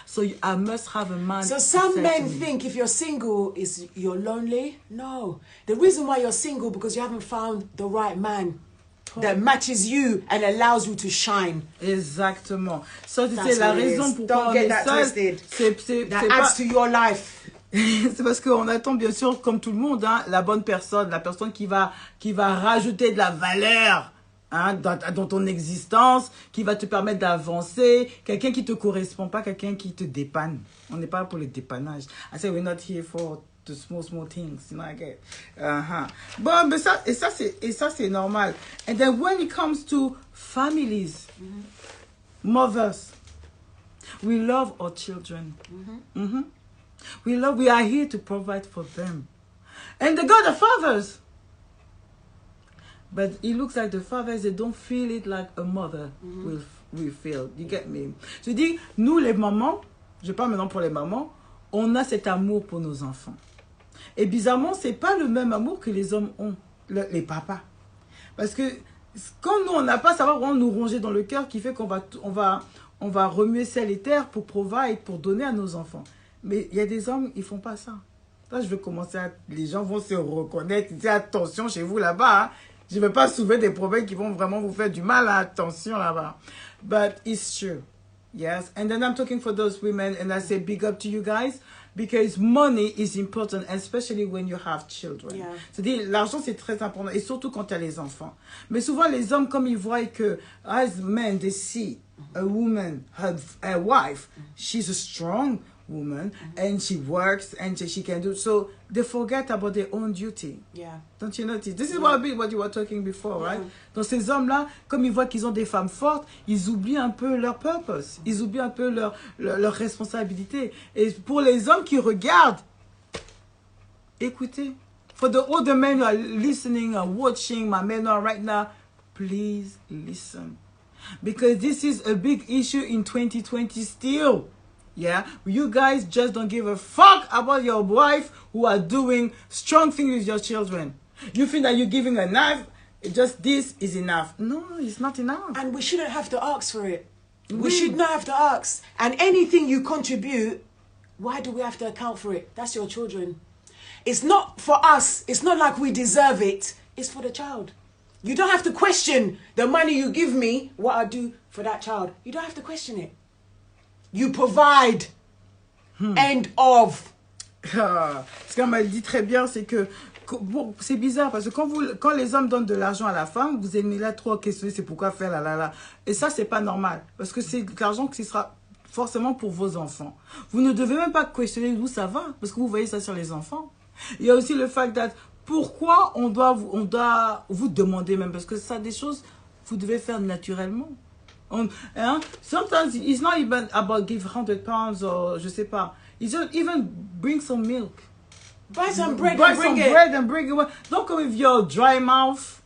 So I must have a man. So some men think if you're single, you're lonely. No. The reason why you're single because you haven't found the right man that matches you and allows you to shine. Exactement. So c'est la raison pourquoi on est seul. That adds to your life. C'est parce qu'on attend bien sûr, comme tout le monde, hein, la bonne personne, la personne qui va rajouter de la valeur. Hein, dans ton existence, qui va te permettre d'avancer, quelqu'un qui te correspond, pas quelqu'un qui te dépanne. On n'est pas là pour le dépannage. I say we're not here for the small things, you know, I get. Bon, mais ça c'est normal. And then when it comes to families, mothers, we love our children. We are here to provide for them. And they got the fathers. But it looks like the fathers, they don't feel it like a mother will feel. You get me? Je dis, nous les mamans, je parle maintenant pour les mamans, on a cet amour pour nos enfants. Et bizarrement, c'est pas le même amour que les hommes ont, les papas. Parce que quand nous, on n'a pas, ça va vraiment nous ronger dans le cœur qui fait qu'on va remuer ciel et terre pour provide, pour donner à nos enfants. Mais il y a des hommes, ils font pas ça. Là, je vais commencer les gens vont se reconnaître. Dis attention chez vous là-bas, hein. Je ne vais pas soulever des problèmes qui vont vraiment vous faire du mal. Attention là-bas. But it's true. Yes. And then I'm talking for those women and I say big up to you guys because money is important, especially when you have children. Yeah. C'est-à-dire, l'argent, c'est très important et surtout quand tu as les enfants. Mais souvent, les hommes, comme ils voient que as men, they see a woman, her wife, she's a strong woman and she works and she can do so they forget about their own duty. Don't you notice? This is what you were talking before, right? Donc ces hommes-là, comme ils voient qu'ils ont des femmes fortes, ils oublient un peu leur purpose, ils oublient un peu leur responsabilité. Et pour les hommes qui regardent, écoutez, for the older men who are listening or watching my Mellenoire right now, please listen, because this is a big issue in 2020 still. Yeah, you guys just don't give a fuck about your wife who are doing strong things with your children. You think that you're giving a knife, just this is enough. No, it's not enough. And we shouldn't have to ask for it. We should not have to ask. And anything you contribute, why do we have to account for it? That's your children. It's not for us. It's not like we deserve it. It's for the child. You don't have to question the money you give me, what I do for that child. You don't have to question it. You provide. End of. Ce qu'elle m'a dit très bien, c'est que bon, c'est bizarre parce que quand les hommes donnent de l'argent à la femme, vous aimez là trop questionner, c'est pourquoi faire là. Et ça, c'est pas normal parce que c'est de l'argent qui sera forcément pour vos enfants. Vous ne devez même pas questionner d'où ça va parce que vous voyez ça sur les enfants. Il y a aussi le fait que pourquoi on doit vous demander même parce que ça, des choses, vous devez faire naturellement. Sometimes it's not even about give £100 or je sais pas. It's just even bring some milk. Buy some bread Buy and bring some it. bread and bring it. Don't come with your dry mouth,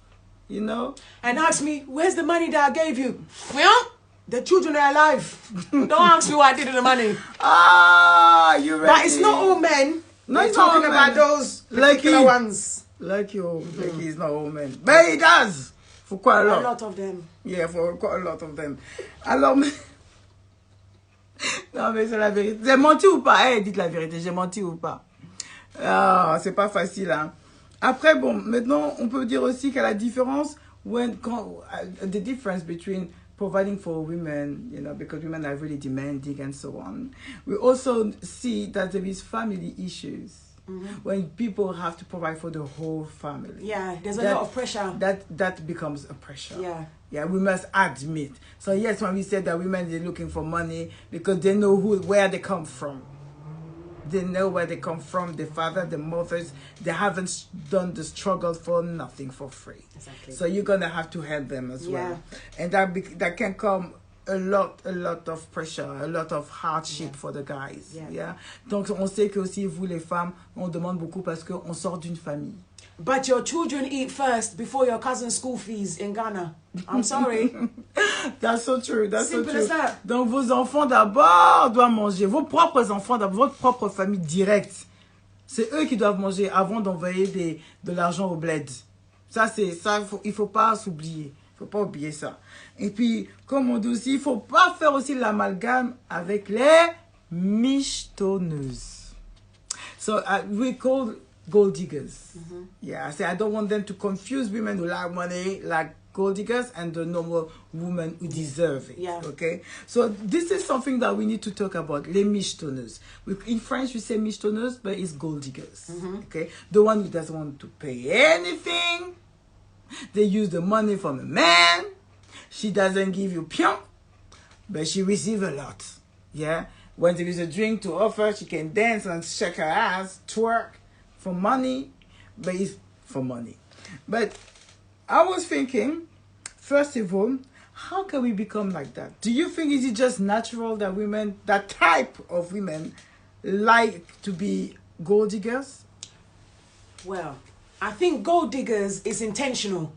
you know. And ask me, where's the money that I gave you? Well, the children are alive. Don't ask me what I did with the money. Ah, you ready? But it's not all men. No, We're it's not talking all about men. those particular Like ones. Like he's not all men. But he does. For quite a lot. A lot of them. Yeah, for quite a lot of them. Alors, mais... Non, mais c'est la vérité. J'ai menti ou pas? Eh, dites la vérité, j'ai menti ou pas? Ah, c'est pas facile, hein. Après, bon, maintenant, on peut dire aussi qu'il y a la différence the difference between providing for women, you know, because women are really demanding and so on. We also see that there is family issues. When people have to provide for the whole family. Yeah, there's a lot of pressure. That becomes a pressure. Yeah. Yeah, we must admit. So yes, when we said that women are looking for money because they know where they come from. They know where they come from, the father, the mothers. They haven't done the struggle for nothing for free. Exactly. So you're gonna have to help them as well. And that can come a lot of pressure, a lot of hardship for the guys. Yeah. Donc on sait que aussi vous les femmes, on demande beaucoup parce qu'on sort d'une famille. But your children eat first before your cousin's school fees in Ghana. I'm sorry. That's so true. That's Simple so true. as that. Donc vos enfants d'abord doivent manger. Vos propres enfants, votre propre famille directe. C'est eux qui doivent manger avant d'envoyer de l'argent au bled. Ça, il faut pas s'oublier. Il faut pas oublier ça. Et puis, comme on dit aussi, il faut pas faire aussi l'amalgame avec les michetonneuses. So we call gold diggers. Yeah, I say I don't want them to confuse women who like money, like gold diggers, and the normal women who deserve it. Yeah. Okay. So this is something that we need to talk about. Les michetonneuses. In French we say michetonneuses, but it's gold diggers. Okay. The one who doesn't want to pay anything. They use the money from a man. She doesn't give you pion, but she receives a lot. Yeah. When there is a drink to offer, she can dance and shake her ass, twerk for money, but it's for money. But I was thinking, first of all, how can we become like that? Do you think is it just natural that women, that type of women, like to be gold diggers? Well, I think gold diggers is intentional.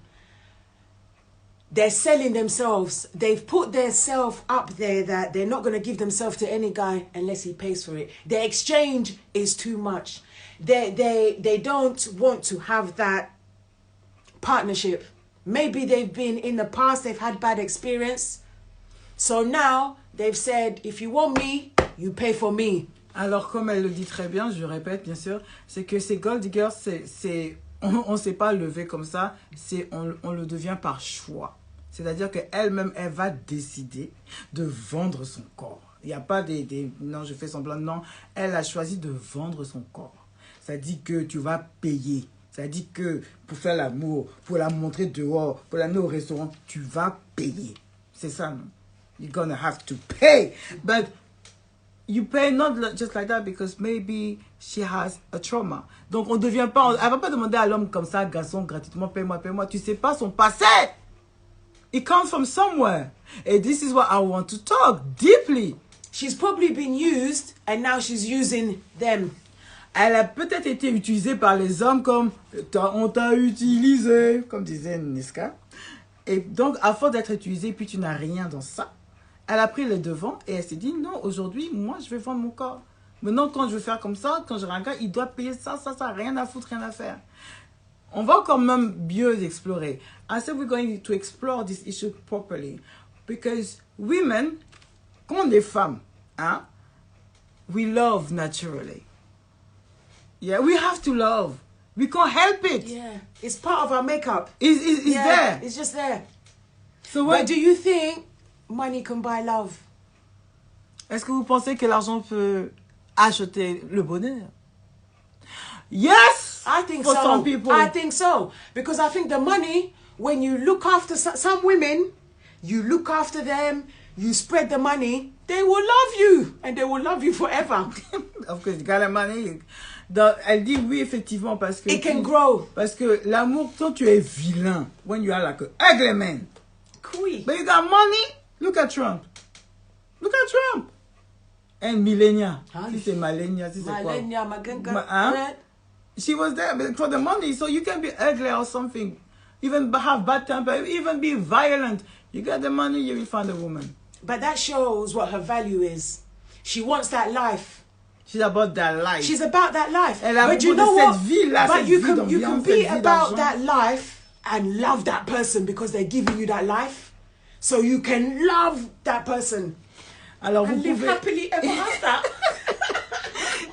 They're selling themselves. They've put their self up there that they're not going to give themselves to any guy unless he pays for it. The exchange is too much. They don't want to have that partnership. Maybe they've been in the past, they've had bad experience. So now they've said, if you want me, you pay for me. Alors, comme elle le dit très bien, je répète bien sûr, c'est que ces gold diggers, on ne s'est pas levé comme ça, on le devient par choix. C'est-à-dire qu'elle-même, elle va décider de vendre son corps. Il n'y a pas non, je fais semblant, non. Elle a choisi de vendre son corps. Ça dit que tu vas payer. Ça dit que pour faire l'amour, pour la montrer dehors, pour l'amener au restaurant, tu vas payer. C'est ça, non? You're gonna have to pay. But you pay not just like that because maybe she has a trauma. Donc on devient pas, elle va pas demander à l'homme comme ça, garçon, gratuitement, paye-moi, paye-moi. Tu sais pas son passé. It comes from somewhere. And this is what I want to talk deeply. She's probably been used and now she's using them. Elle a peut-être été utilisée par les hommes comme on t'a utilisé, comme disait Niska. Et donc, à force d'être utilisée, puis tu n'as rien dans ça, elle a pris le devant et elle s'est dit, non, aujourd'hui, moi, je vais vendre mon corps. Maintenant, quand je veux faire comme ça, quand j'aurai un gars, il doit payer ça, rien à foutre, rien à faire. On va quand même mieux explorer. I said we're going to explore this issue properly. Because women, quand on est femmes, hein, we love naturally. Yeah, we have to love. We can't help it. Yeah, it's part of our makeup. It's there. It's just there. So but do you think money can buy love? Est-ce que vous pensez que l'argent peut acheter le bonheur? Yes! I think for so. Some people. I think so. Because I think the money, when you look after some women, you look after them, you spread the money, they will love you. And they will love you forever. Of course, you got the money. Elle dit oui, effectivement, parce que... It can grow. Parce que l'amour, quand tu es vilain, when you are like an ugly man, Oui. but you got money, Look at Trump. Look at Trump. And Millenia. Huh? Si c'est Malenia, si c'est quoi? Malenia, Hein? She was there for the money, so you can be ugly or something. Even have bad temper, even be violent. You get the money, you will find a woman. But that shows what her value is. She wants that life. She's about that life. She's about that life. Elle a but you beaucoup know de what? cette vie-là, But cette you vie can d'ambiance, be cette vie about d'argent. that life and love that person because they're giving you that life. So you can love that person. Alors vous And live pouvez... happily ever after.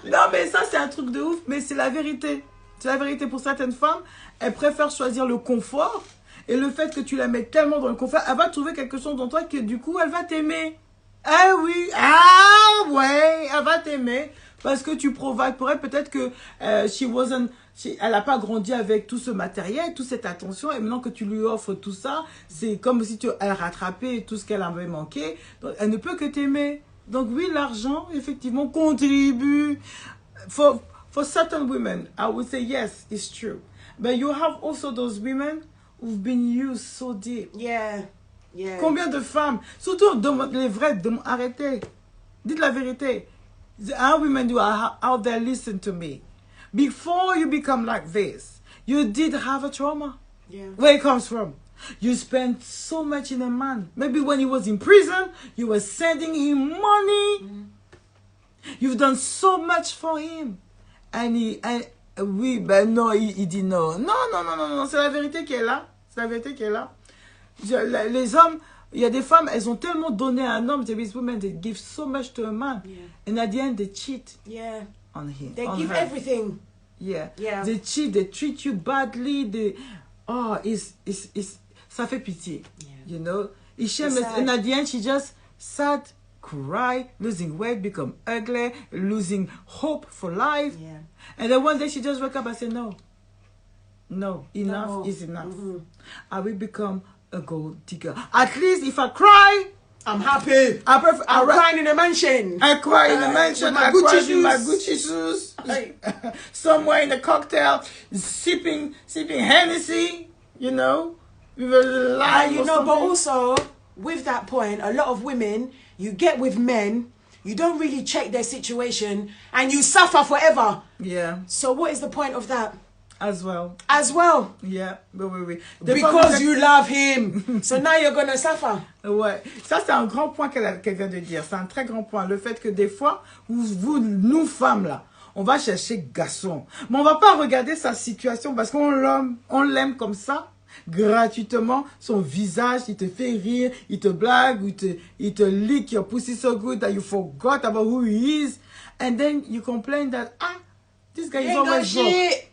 Non, mais ça, c'est un truc de ouf, mais c'est la vérité. C'est la vérité pour certaines femmes. Elles préfèrent choisir le confort. Et le fait que tu la mets tellement dans le confort, elle va trouver quelque chose dans toi que du coup, elle va t'aimer. Ah oui, ah ouais, elle va t'aimer. Parce que tu provides pour elle. Peut-être que elle n'a pas grandi avec tout ce matériel, toute cette attention. Et maintenant que tu lui offres tout ça, c'est comme si elle rattrapait tout ce qu'elle avait manqué. Donc, elle ne peut que t'aimer. Donc oui, l'argent, effectivement, contribue. For certain women, I would say yes, it's true. But you have also those women who've been used so deep. Yeah, yeah. Combien de femmes, surtout les vraies, arrêtez. Dites la vérité. Our women who are out there, listen to me. Before you become like this, you did have a trauma. Yeah. Where it comes from? You spent so much in a man. Maybe when he was in prison, you were sending him money. Mm. You've done so much for him. Oui, ben non, il dit non. Non, c'est la vérité qui est là. C'est la vérité qui est là. Les hommes, il y a des femmes, elles ont tellement donné à un homme. These women, they give so much to a man. Yeah. And at the end, they cheat on him. They give everything. Yeah. They cheat, they treat you badly. Ça fait pitié. Yeah. You know? And at the end, she just sat, cry, losing weight, become ugly, losing hope for life. Yeah. And then one day she just woke up and said, no, enough is enough. Mm-hmm. I will become a gold digger. At least if I cry, I'm happy. I'm crying in a mansion. I cry in a mansion. I cry in my Gucci shoes. Somewhere in a cocktail, sipping Hennessy, you know, with a lime but also, with that point, a lot of women, you get with men, you don't really check their situation, and you suffer forever. Yeah. So what is the point of that? As well. Yeah. Oui. Because you love him. So now you're going to suffer. Ouais. Ça, c'est un grand point qu'elle vient de dire. C'est un très grand point. Le fait que des fois, nous femmes, là, on va chercher garçon. Mais on va pas regarder sa situation parce qu'on l'aime comme ça, gratuitement. Son visage, il te fait rire, il te blague, ou il te lick your pussy so good that you forgot about who he is. And then you complain that, this guy is always broke.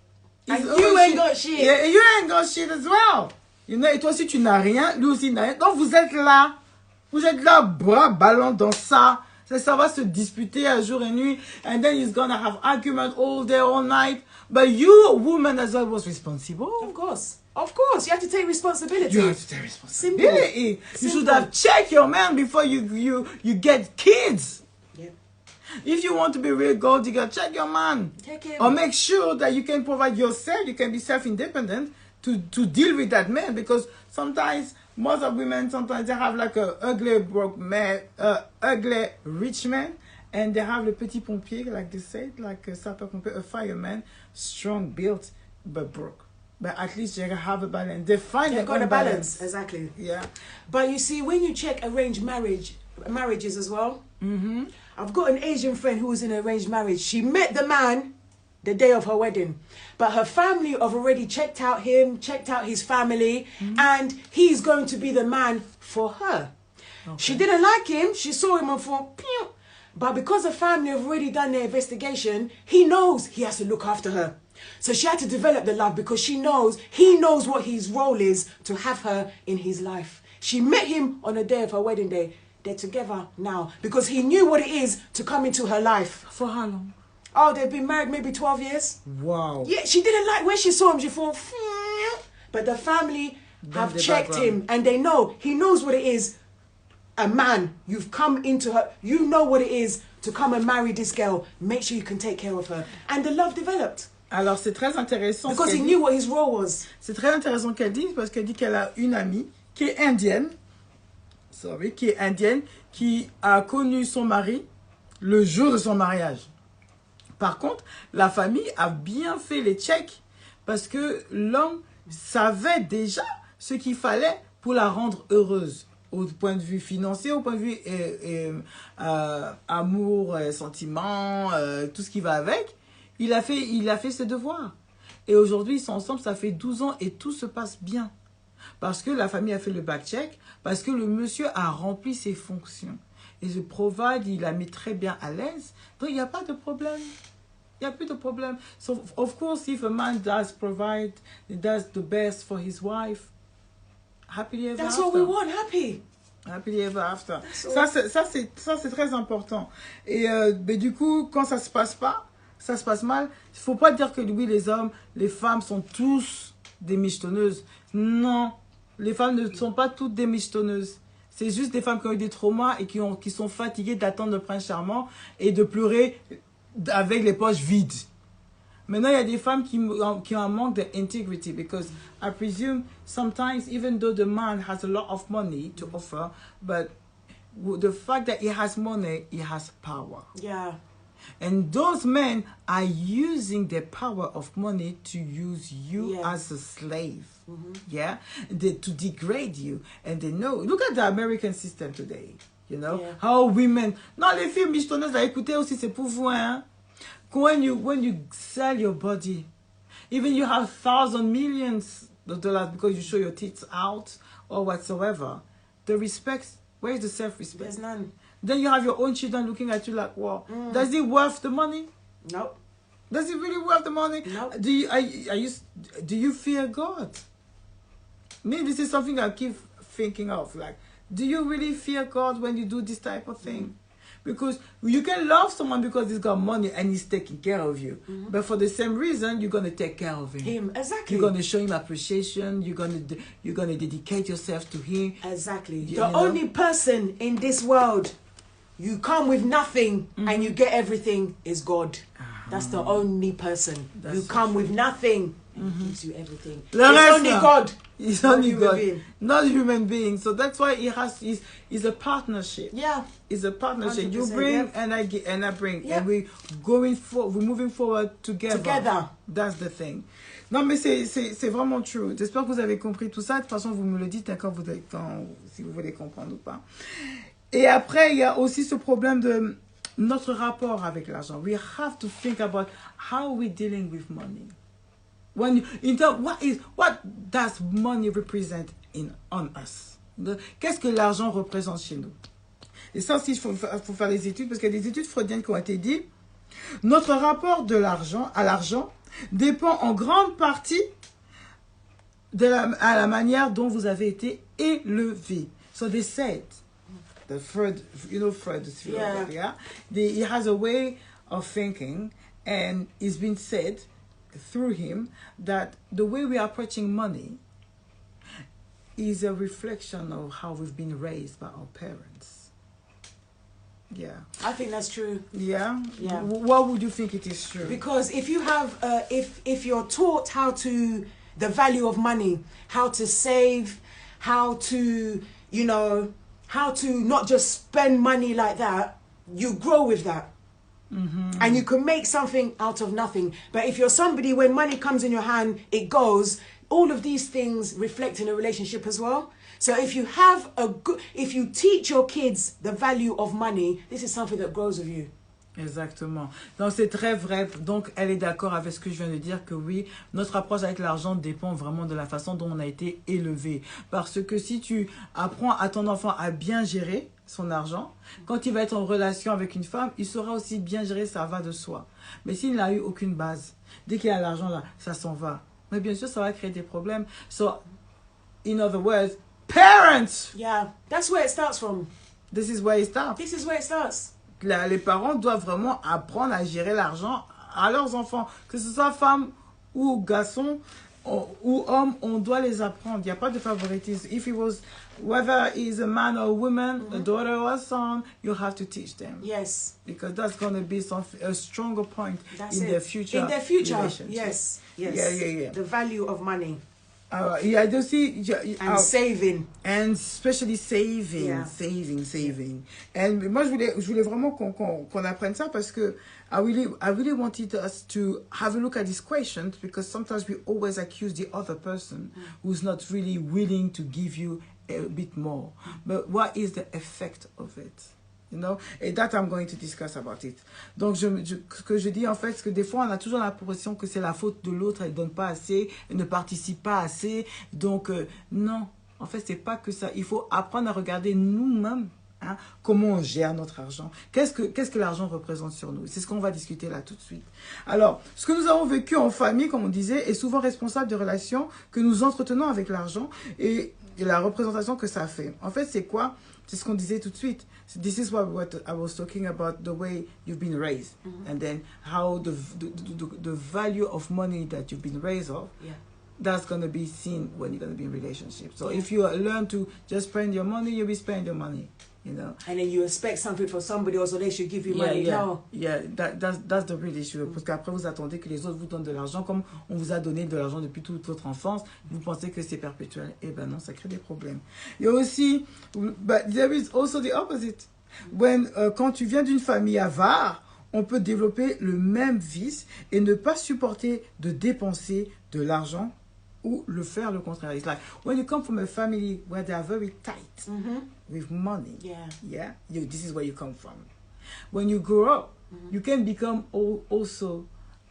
And you ain't got shit. Yeah, you ain't got shit as well. You know, et toi aussi tu n'as rien, lui aussi n'a rien. Donc vous êtes là, bras ballants dans ça. Ça va se disputer à jour et nuit. And then he's gonna have argument all day, all night. But you, a woman as well, was responsible. Of course. You have to take responsibility. You have to take responsibility. Simple. You should have checked your man before you get kids. If you want to be real gold digger, check your man. Check him. Or make sure that you can provide yourself, you can be self-independent to deal with that man. Because sometimes, most of women, sometimes they have like a ugly broke man, ugly rich man. And they have le petit pompier, like they said, like a sapeur-pompier, a fireman, strong, built, but broke. But at least they have a balance. They find They've got a balance. Exactly. Yeah. But you see, when you check arranged marriages as well, mm-hmm. I've got an Asian friend who was in an arranged marriage. She met the man the day of her wedding, but her family have already checked out his family, mm-hmm. and he's going to be the man for her. Okay. She didn't like him. She saw him and thought, pew. But because the family have already done their investigation, he knows he has to look after her. So she had to develop the love because he knows what his role is to have her in his life. She met him on the day of her wedding day. They're together now because he knew what it is to come into her life. For how long? Oh, they've been married maybe 12 years. Wow. Yeah, she didn't like when she saw him. She thought, but the family have checked him and they know he knows what it is. A man, you've come into her. You know what it is to come and marry this girl. Make sure you can take care of her. And the love developed. Alors c'est très intéressant. Because he knew what his role was. C'est très intéressant qu'elle dise parce qu'elle dit qu'elle a une amie qui est indienne. qui est indienne, qui a connu son mari le jour de son mariage. Par contre, la famille a bien fait les checks parce que l'homme savait déjà ce qu'il fallait pour la rendre heureuse. Au point de vue financier, au point de vue amour, sentiment, tout ce qui va avec. Il a fait ses devoirs. Et aujourd'hui, ils sont ensemble, ça fait 12 ans et tout se passe bien. Parce que la famille a fait le back-check, parce que le monsieur a rempli ses fonctions. Et je provide, il a mis très bien à l'aise. Donc, il n'y a pas de problème. Il n'y a plus de problème. So, of course, if a man does provide, he does the best for his wife, happily ever That's after. what we want, happy. Happily ever after. Ça, c'est très important. Et mais du coup, quand ça se passe pas, ça se passe mal, il ne faut pas dire que oui, les hommes, les femmes sont tous des michetonneuses. Non, les femmes ne sont pas toutes des michetonneuses. C'est juste des femmes qui ont eu des traumas et qui sont fatiguées d'attendre le prince charmant et de pleurer avec les poches vides. Maintenant, il y a des femmes qui ont un manque d'integrity because I presume sometimes even though the man has a lot of money to offer, but the fact that he has money, he has power. Yeah. And those men are using the power of money to use you as a slave. Yeah, to degrade you. And they know. Look at the American system today. You know how women. Non, les filles michetonneuses, là, écoutez aussi, c'est pour vous, hein. When you sell your body, even you have thousands, millions of dollars because you show your tits out or whatsoever, the respect. Where is the self-respect? There's none. Then you have your own children looking at you like, wow, does it worth the money? Nope. Does it really worth the money? Nope. Do you fear God? Me, this is something I keep thinking of. Like, do you really fear God when you do this type of thing? Because you can love someone because he's got money and he's taking care of you. But for the same reason, you're going to take care of him. Exactly. You're going to show him appreciation. You're going to dedicate yourself to him. Exactly. The only person in this world you come with nothing and you get everything is God. That's the only person. You come with nothing and he gives you everything. It's only God. It's only God. Not a human being. So that's why it's a partnership. Yeah. It's a partnership. You 100%, bring and I bring. And we're moving forward together. That's the thing. Non, mais c'est vraiment true. J'espère que vous avez compris tout ça. De toute façon, vous me le dites si vous voulez comprendre ou pas. Et après, il y a aussi ce problème de notre rapport avec l'argent. We have to think about how we're dealing with money. What does money represent on us? Qu'est-ce que l'argent représente chez nous? Et ça aussi, il faut faire des études, parce qu'il y a des études freudiennes qui ont été dites. Notre rapport à l'argent dépend en grande partie à la manière dont vous avez été élevé. So they said, Freud, Freud, he has a way of thinking, and it's been said through him that the way we are approaching money is a reflection of how we've been raised by our parents. Yeah, I think that's true. Yeah. What would you think it is true? Because if you have, if you're taught the value of money, how to save, how to not just spend money like that, you grow with that. And you can make something out of nothing. But if you're somebody, when money comes in your hand, it goes. All of these things reflect in a relationship as well. So if you teach your kids the value of money, this is something that grows with you. Exactement. Donc c'est très vrai. Donc elle est d'accord avec ce que je viens de dire, que oui, notre approche avec l'argent dépend vraiment de la façon dont on a été élevé. Parce que si tu apprends à ton enfant à bien gérer son argent, quand il va être en relation avec une femme, il saura aussi bien gérer, ça va de soi. Mais s'il n'a eu aucune base, dès qu'il a l'argent là, ça s'en va. Mais bien sûr, ça va créer des problèmes. So, in other words, parents! Yeah, that's where it starts from. This is where it starts. This is where it starts. Les parents doivent vraiment apprendre à gérer l'argent à leurs enfants. Que ce soit femme ou garçon ou homme, on doit les apprendre. Il n'y a pas de favoritisme. Whether he's a man or a woman, a daughter or a son, you have to teach them. Yes. Because that's going to be a stronger point in their future. In their future, yes. Yeah. The value of money. Il y a aussi... And saving. And especially saving, Yeah. saving. And moi, je voulais vraiment qu'on apprenne ça parce que I really wanted us to have a look at these questions because sometimes we always accuse the other person who's not really willing to give you a bit more. But what is the effect of it? You know, and that I'm going to discuss about it. Donc, ce que je dis en fait, c'est que des fois, on a toujours l'impression que c'est la faute de l'autre, elle donne pas assez, elle ne participe pas assez. Donc, non, en fait, c'est pas que ça. Il faut apprendre à regarder nous-mêmes, hein, comment on gère notre argent. Qu'est-ce que l'argent représente sur nous? C'est ce qu'on va discuter là tout de suite. Alors, ce que nous avons vécu en famille, comme on disait, est souvent responsable des relations que nous entretenons avec l'argent et la représentation que ça fait. En fait, c'est quoi? C'est ce qu'on disait tout de suite. This is what I was talking about, the way you've been raised. And then how the value of money that you've been raised of, that's going to be seen when you're going to be in relationship. So if you learn to just spend your money, you'll be spending your money. You know, and then you expect something for somebody else, or they should give you money. No. That's the real issue. Parce qu'après vous attendez que les autres vous donnent de l'argent, comme on vous a donné de l'argent depuis toute votre enfance. Vous pensez que c'est perpétuel. Eh ben non, ça crée des problèmes. Il y a aussi, but there is also the opposite. Quand tu viens d'une famille avare, on peut développer le même vice et ne pas supporter de dépenser de l'argent ou le faire le contraire. It's like when you come from a family where they are very tight with money, this is where you come from. When you grow up, you can become also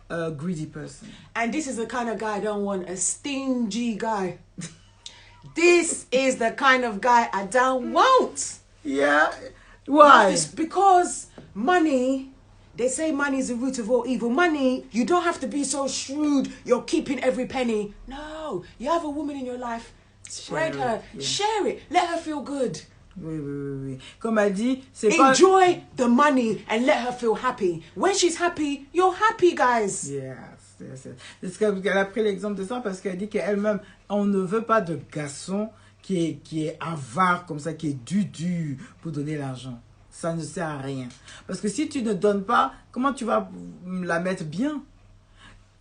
a greedy person. And this is the kind of guy I don't want, a stingy guy. This is the kind of guy I don't want. Yeah. Why? Because money... They say money is the root of all evil. Money, you don't have to be so shrewd. You're keeping every penny. No, you have a woman in your life. Spread her. Yeah. Share it. Let her feel good. Oui. Comme elle dit, c'est pas... Enjoy the money and let her feel happy. When she's happy, you're happy, guys. Yes. C'est ce qu'elle a pris l'exemple de ça parce qu'elle dit qu'elle-même, on ne veut pas de garçon qui est avare comme ça, qui est du pour donner l'argent. Ça ne sert à rien. Parce que si tu ne donnes pas, comment tu vas la mettre bien?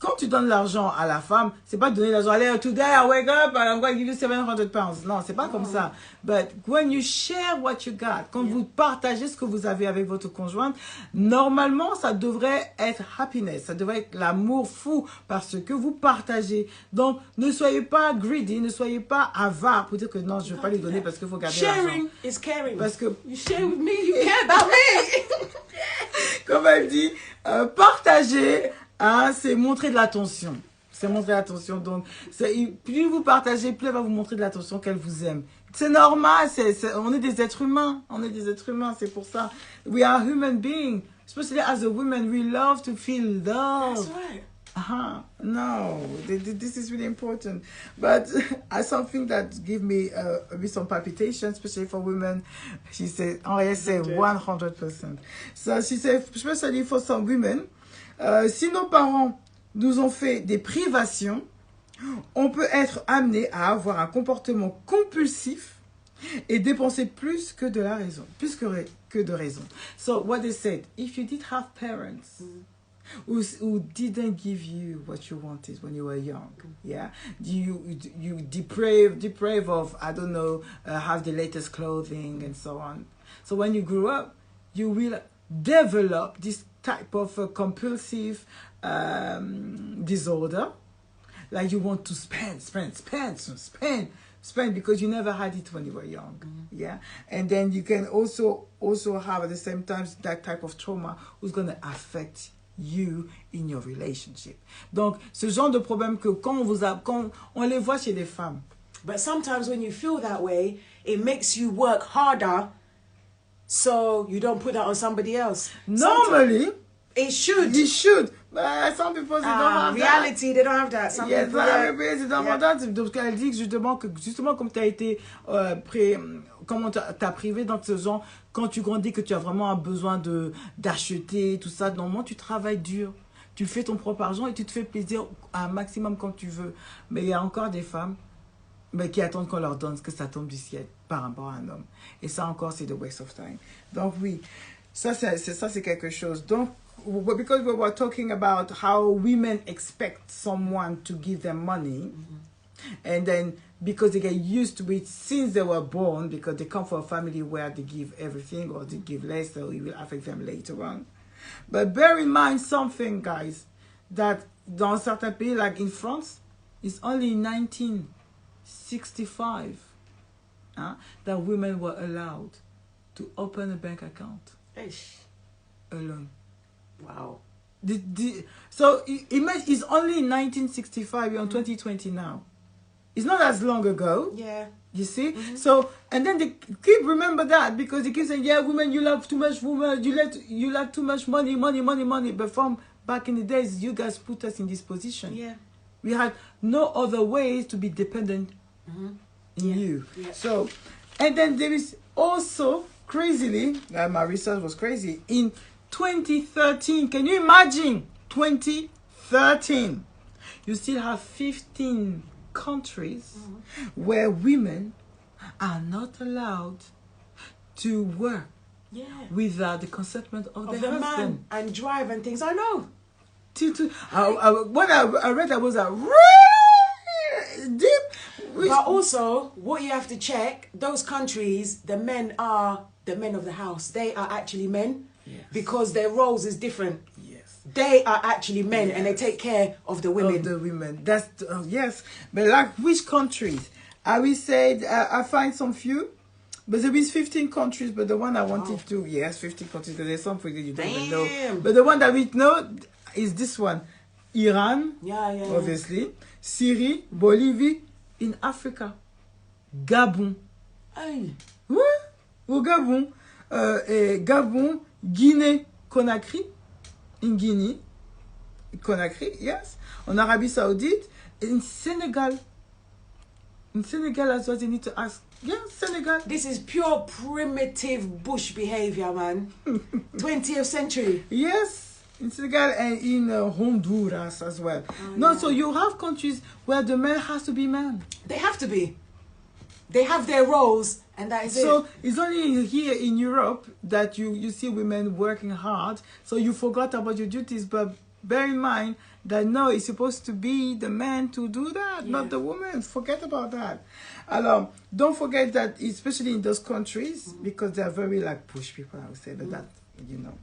Quand tu donnes l'argent à la femme, c'est pas donner l'argent. Allez, today I wake up and I'm going to give you 700 pounds. Non, c'est pas comme ça. But when you share what you got, quand vous partagez ce que vous avez avec votre conjointe, normalement, ça devrait être happiness. Ça devrait être l'amour fou parce que vous partagez. Donc, ne soyez pas greedy, ne soyez pas avare pour dire que non, je ne vais pas lui donner parce qu'il faut garder l'argent. Sharing is caring. Parce que you share with me, you care about me. Comme elle dit, partager. Ah, c'est montrer de l'attention. C'est montrer l'attention. Donc, plus vous partagez, plus elle va vous montrer de l'attention qu'elle vous aime. C'est normal. On est des êtres humains. On est des êtres humains. C'est pour ça. We are human beings. Especially as a woman, we love to feel love. That's right. No, this is really important. But something that give me a bit some palpitations, especially for women. She said, I say 100%. So she said, especially for some women, si nos parents nous ont fait des privations, on peut être amené à avoir un comportement compulsif et dépenser plus que de la raison, plus que de raison. So what they said, if you did have parents who didn't give you what you wanted when you were young, you deprave of, I don't know, have the latest clothing and so on. So when you grew up, you will develop this type of compulsive disorder, like you want to spend because you never had it when you were young. And then you can also have at the same time that type of trauma who's going to affect you in your relationship. Donc ce genre de problème que quand on les voit chez les femmes. But sometimes when you feel that way, it makes you work harder. So you don't put that on somebody else. Normally, it should. You should. But some people, they don't have reality, that. They don't have that. Some yes, people, they don't have that. Donc, elle dit que justement comme tu as été comment t'as privé dans ce genre, quand tu grandis, que tu as vraiment besoin d'acheter, tout ça, normalement, tu travailles dur. Tu fais ton propre argent et tu te fais plaisir un maximum quand tu veux. Mais il y a encore des femmes qui attendent qu'on leur donne ce que ça tombe du ciel par rapport à un homme. Et ça encore, c'est the waste of time. Donc oui, ça c'est quelque chose. Donc, because we were talking about how women expect someone to give them money, And then because they get used to it since they were born, because they come from a family where they give everything or they give less, so it will affect them later on. But bear in mind something, guys, that dans certains pays, like in France, it's only in 1965 that women were allowed to open a bank account alone. Wow. So it's only in 1965, you're on 2020 now. It's not as long ago. Yeah. You see? So, and then they keep remember that because they keep saying, yeah, women, you love too much women, you love too much money. But from back in the days, you guys put us in this position. Yeah. We had no other ways to be dependent in you. Yeah. So, and then there is also, crazily, my research was crazy, in 2013, can you imagine? 2013, you still have 15 countries where women are not allowed to work without the consentment of the husband. Man and drive and things. I know. When I read that was deep. But also, what you have to check, those countries, the men are the men of the house. They are actually men because their roles is different. They are actually men and they take care of the women. That's yes. But like which countries? I will say I find some few, but there is 15 countries. But the one I wanted to 15 countries. Because there's some that you don't even know. But the one that we know is this one: Iran, obviously, Syria, Bolivia, in Africa, Gabon. Au Gabon, Gabon, Guinée, Conakry. In Guinea, Conakry, yes. On Arabie Saoudite, in Senegal. In Senegal as well, they need to ask. Yeah, Senegal. This is pure primitive bush behavior, man. 20th century. Yes, in Senegal and in Honduras as well. So you have countries where the man has to be man. They have to be. They have their roles. And that is so it's only here in Europe that you see women working hard. So you forgot about your duties, but bear in mind that no, it's supposed to be the man to do that, not the woman. Forget about that. Don't forget that, especially in those countries, because they're very like push people, I would say, but that, you know.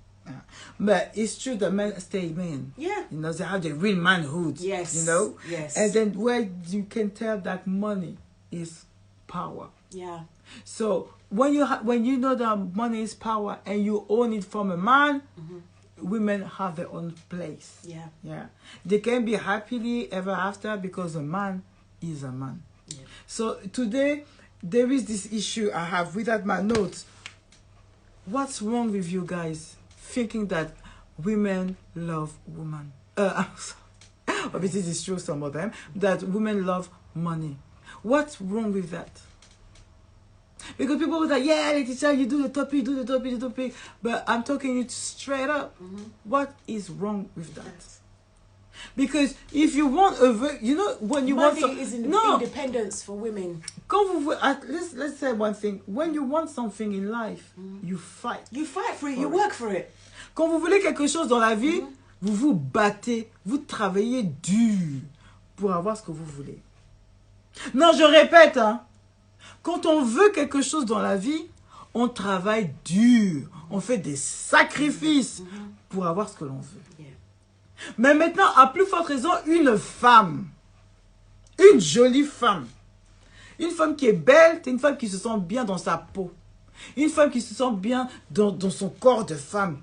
But it's true that men stay men. Yeah. You know, they have the real manhood. Yes. You know? Yes. And then where you can tell that money is power. Yeah. So when you know that money is power and you own it from a man, women have their own place. Yeah. Yeah. They can be happily ever after because a man is a man. Yeah. So today there is this issue I have without my notes. What's wrong with you guys thinking that women love women? Obviously it's true, some of them, that women love money. What's wrong with that? Because people will say, yeah, Letitia, you do the topic. But I'm talking you straight up. What is wrong with that? Because if you want when you want money is independence for women. Let's say one thing. When you want something in life, you fight. You fight for it. You work for it. Quand vous voulez quelque chose dans la vie, vous vous battez, vous travaillez dur pour avoir ce que vous voulez. Non, je répète, quand on veut quelque chose dans la vie, on travaille dur, on fait des sacrifices pour avoir ce que l'on veut. Yeah. Mais maintenant, à plus forte raison, une femme, une jolie femme, une femme qui est belle, c'est une femme qui se sent bien dans sa peau, une femme qui se sent bien dans son corps de femme,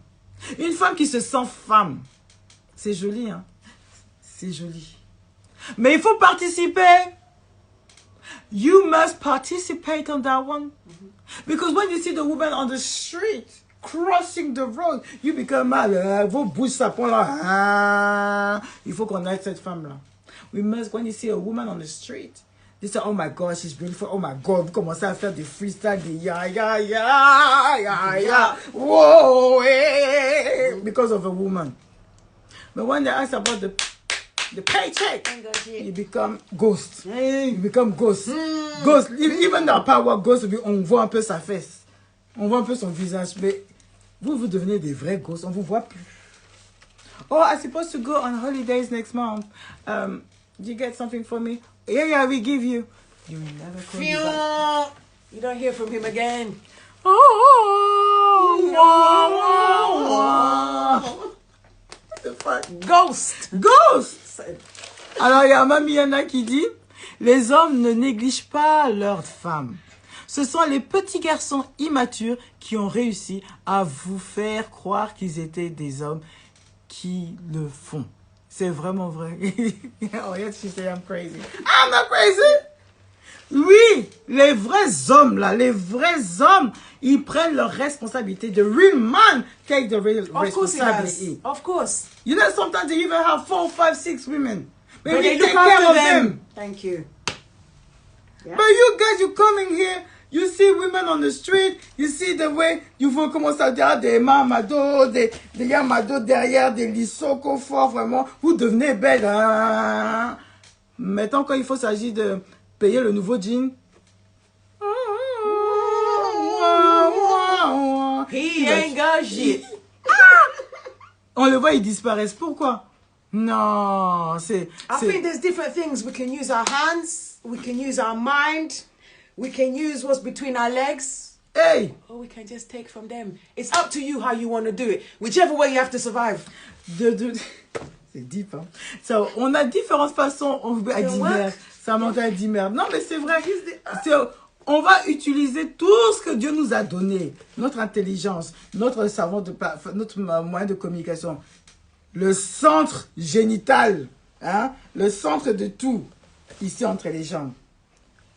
une femme qui se sent femme. C'est joli, hein? C'est joli. Mais il faut participer. You must participate on that one. Because when you see the woman on the street crossing the road, you become mal. Vos bouches sapons là. Il faut qu'on aide cette femme-là. We must, when you see a woman on the street, you say, oh my God, she's beautiful. Oh my God, vous commencez à faire des freestyle, des whoa, hey, because of a woman. But when they ask about the paycheck, you become ghost. You become ghost. Ghost. Even the power ghost, on voit un peu sa fesse. On voit un peu son visage. Mais vous devenez des vrais ghosts. On vous voit plus. Oh, I'm supposed to go on holidays next month. Do you get something for me? Yeah, we give you. You will never call me back. You don't hear from him again. What the fuck? Ghost. Ghost. Alors, il y a Mamiana qui dit, les hommes ne négligent pas leurs femmes. Ce sont les petits garçons immatures qui ont réussi à vous faire croire qu'ils étaient des hommes qui le font. C'est vraiment vrai. Oh, yes, she said I'm crazy. I'm not crazy. Oui, les vrais hommes, là, les vrais hommes, ils prennent leurs responsabilités. The real man take the real responsibility. Of course. You know, sometimes they even have 4, 5, 6 women. But they look after them. Thank you. Yeah. But you guys, you coming here, you see women on the street, you see the way, you vois comment ça dire, des mamados, des yamados derrière, des lissocos forts, vraiment, vous devenez belles. Hein? Maintenant, quand il faut s'agir de payer le nouveau jean, he ain't got shit. On le voit, ils disparaissent. Pourquoi? No, I think there's different things. We can use our hands, we can use our mind, we can use what's between our legs. Hey! Or we can just take from them. It's up to you how you want to do it. Whichever way you have to survive. C'est deep, hein? So, on a différentes façons à dire merde. Ça monte à dire merde. Non, mais c'est vrai. On va utiliser tout ce que Dieu nous a donné. Notre intelligence, notre savoir, notre moyen de communication. Le centre génital, hein? Le centre de tout, ici entre les jambes.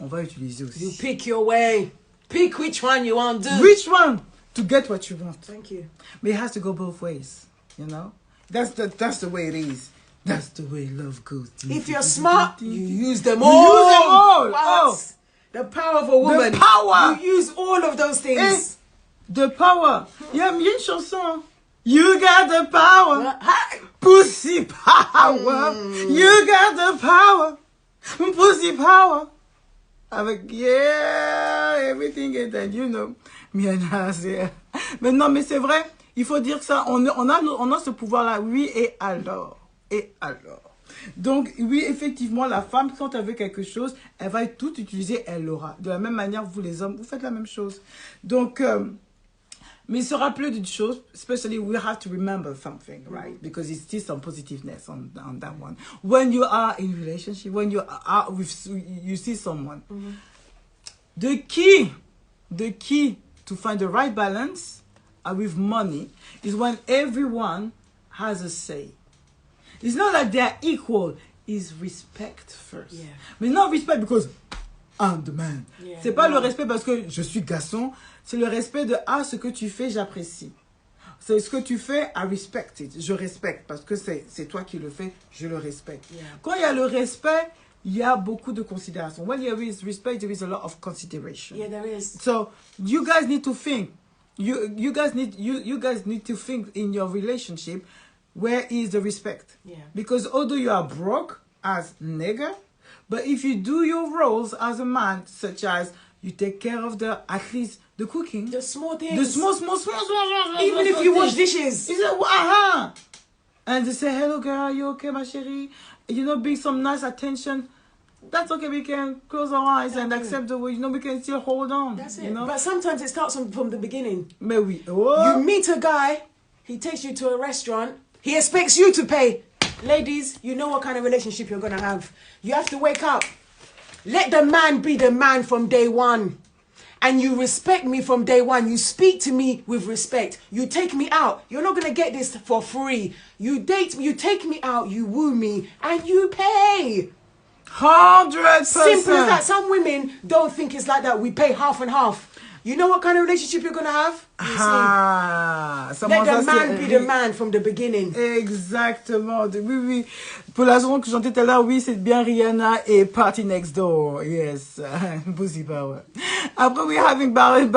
On va utiliser aussi. You pick your way. Pick which one you want to do. Which one to get what you want. Thank you. But it has to go both ways, you know? That's the way it is. That's the way love goes. If you're smart, you use them all. You use them all. Oh. The power of a woman. The power. You use all of those things. Et the power. Il y a une chanson. You got the power. Pussy power. You got the power. Pussy power. Avec, yeah, everything is that, you know. Mais non, mais c'est vrai. Il faut dire ça. On a ce pouvoir-là. Oui, et alors. Et alors. Donc, oui, effectivement, la femme, quand elle veut quelque chose, elle va tout utiliser, elle l'aura. De la même manière, vous les hommes, vous faites la même chose. Donc, mais se rappeler d'une chose, especially we have to remember something, right? Because it's still some positiveness on that one. When you are in a relationship, when you are with, you see someone, the key to find the right balance with money is when everyone has a say. It's not that they are equal. It's respect first. Yeah. Mais not respect because I'm the man. Yeah, c'est pas le respect parce que je suis garçon. C'est le respect de ce que tu fais, j'apprécie. C'est ce que tu fais, I respect it. Je respecte parce que c'est toi qui le fais, je le respecte. Yeah. Quand il y a le respect, il y a beaucoup de considération. When there is respect, there is a lot of consideration. Yeah, there is. So you guys need to think. You guys need to think in your relationship. Where is the respect? Yeah. Because although you are broke as nigger, but if you do your roles as a man, such as you take care of at least the cooking. The small things. The small. Even if you wash dishes. He said, And they say, hello girl, are you okay, my chérie? You know, bring some nice attention. That's okay, we can close our eyes and accept the way, you know, we can still hold on. That's it. You know? But sometimes it starts from the beginning. Mais oui. Oh. You meet a guy, he takes you to a restaurant, he expects you to pay. Ladies, you know what kind of relationship you're going to have. You have to wake up. Let the man be the man from day one. And you respect me from day one. You speak to me with respect. You take me out. You're not going to get this for free. You date me, you take me out, you woo me, and you pay. 100%. Simple as that. Some women don't think it's like that. We pay half and half. You know what kind of relationship you're going to have? Let the man be the man from the beginning. Exactement. Oui. Pour la chanson que j'entendais tout à l'heure, oui, c'est bien Rihanna et Party Next Door. Yes. Pussy power. Après, we're having Barek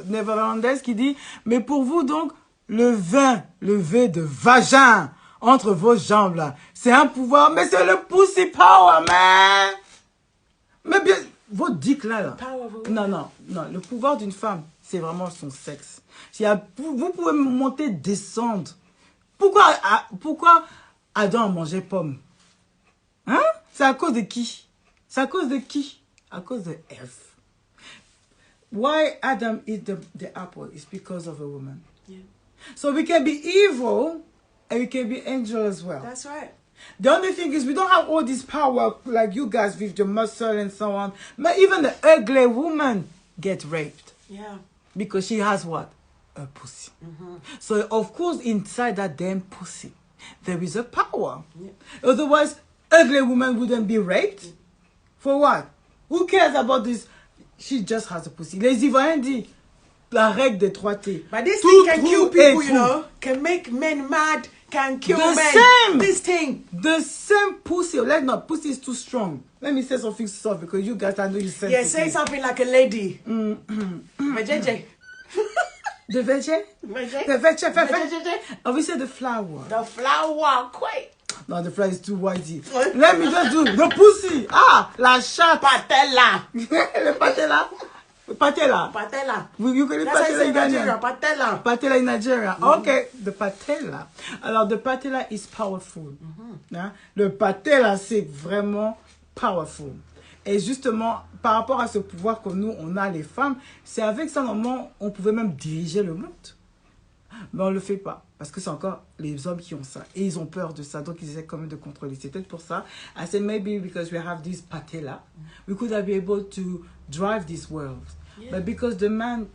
Neverlandaise qui dit, mais pour vous donc, le vin levé de vagin entre vos jambes là, c'est un pouvoir, mais c'est le pussy power, man. Mais bien, votre dick là. Non. Le pouvoir d'une femme, c'est vraiment son sexe. Vous pouvez monter, descendre. Pourquoi Adam a mangé pomme? Hein? C'est à cause de qui? C'est à cause de qui? À cause de Ève. Why Adam eat the apple is because of a woman. Yeah. So we can be evil and we can be angel as well. That's right. The only thing is we don't have all this power like you guys with your muscle and so on. But even the ugly woman get raped. Yeah. Because she has what? A pussy. So of course inside that damn pussy there is a power. Yeah. Otherwise ugly woman wouldn't be raped. For what? Who cares about this? She just has a pussy. Les Ivoiriens disent la règle des 3T. But this Tout thing can kill people, you know. Can make men mad. Can kill the men. Same. This thing. The same pussy. Let's not. Pussy is too strong. Let me say something soft because you guys, I know you said. Yeah, say something like a lady. Veggie. The veggie? Veggie. The veggie. Oh, we said the flower. The flower. Quite. No, the flower is too whitey. Let me just do the pussy. Ah, la chatte. Patella. Le patella. Patella. Patella. You can That's how you say patella in Nigeria. Ghana. Patella. Patella in Nigeria. Okay, the patella. Alors, the patella is powerful. Hein? Le patella, c'est vraiment powerful. Et justement, par rapport à ce pouvoir que nous, on a les femmes, c'est avec ça, normalement, on pouvait même diriger le monde. Mais on ne le fait pas. Parce que c'est encore les hommes qui ont ça. Et ils ont peur de ça. Donc, ils essaient quand même de contrôler. C'est peut-être pour ça. I said, maybe because we have this patella, we could have been able to drive this world. Yeah. But because the man,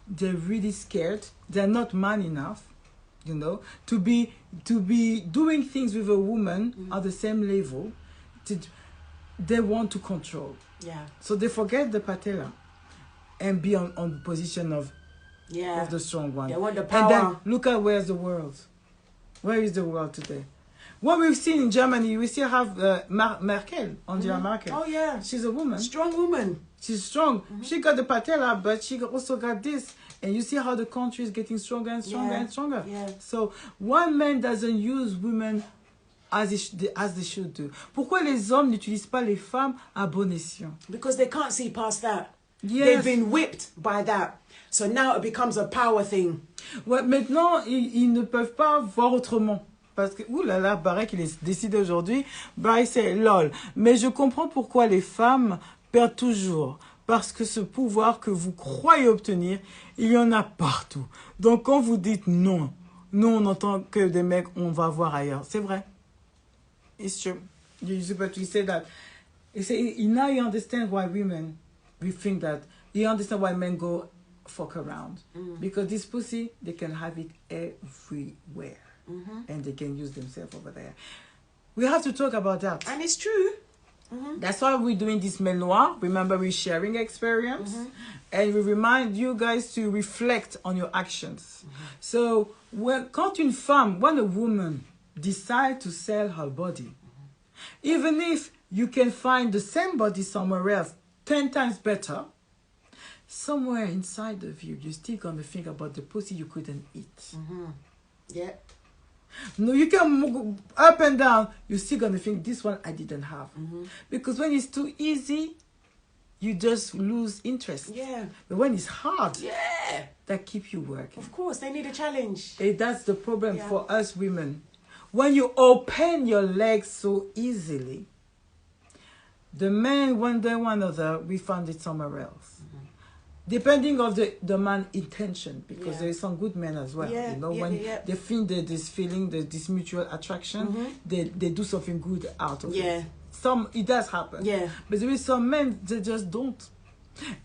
they're really scared. They're not man enough, you know, to be doing things with a woman at the same level. They want to control. Yeah. So they forget the patella and be on position of the strong one. They want the power. And then look at where's the world. Where is the world today? What we've seen in Germany, we still have Merkel, Angela Merkel. Oh, yeah. She's a woman. Strong woman. She's strong. She got the patella, but she also got this. And you see how the country is getting stronger and stronger and stronger. Yeah. So one man doesn't use women as they should do. Pourquoi les hommes n'utilisent pas les femmes à bon escient? Because they can't see past that. Yes. They've been whipped by that. So now it becomes a power thing. Ouais, maintenant, ils ne peuvent pas voir autrement. Parce que, oulala, Barek, il est décidé aujourd'hui. Barek, c'est lol. Mais je comprends pourquoi les femmes perdent toujours. Parce que ce pouvoir que vous croyez obtenir, il y en a partout. Donc, quand vous dites non, nous, on entend que des mecs, on va voir ailleurs. C'est vrai. It's true. You're supposed to say that. You say, now you understand why women, we think that, you understand why men go fuck around. Because this pussy, they can have it everywhere. And they can use themselves over there. We have to talk about that. And it's true. That's why we're doing this Mellenoire. Remember, we're sharing experience. And we remind you guys to reflect on your actions. So, when a woman decides to sell her body, even if you can find the same body somewhere else 10 times better, somewhere inside of you, you're still going to think about the pussy you couldn't eat. Yeah. No, you can move up and down. You're still going to think, this one I didn't have. Because when it's too easy, you just lose interest. Yeah. But when it's hard, Yeah. that keeps you working. Of course, they need a challenge. And that's the problem for us women. When you open your legs so easily, the men, one day, one other, we found it somewhere else. Depending on the man's intention, because there is some good men as well. You know, when they feel this feeling, this mutual attraction, they do something good out of it. It does happen. But there is some men, they just don't.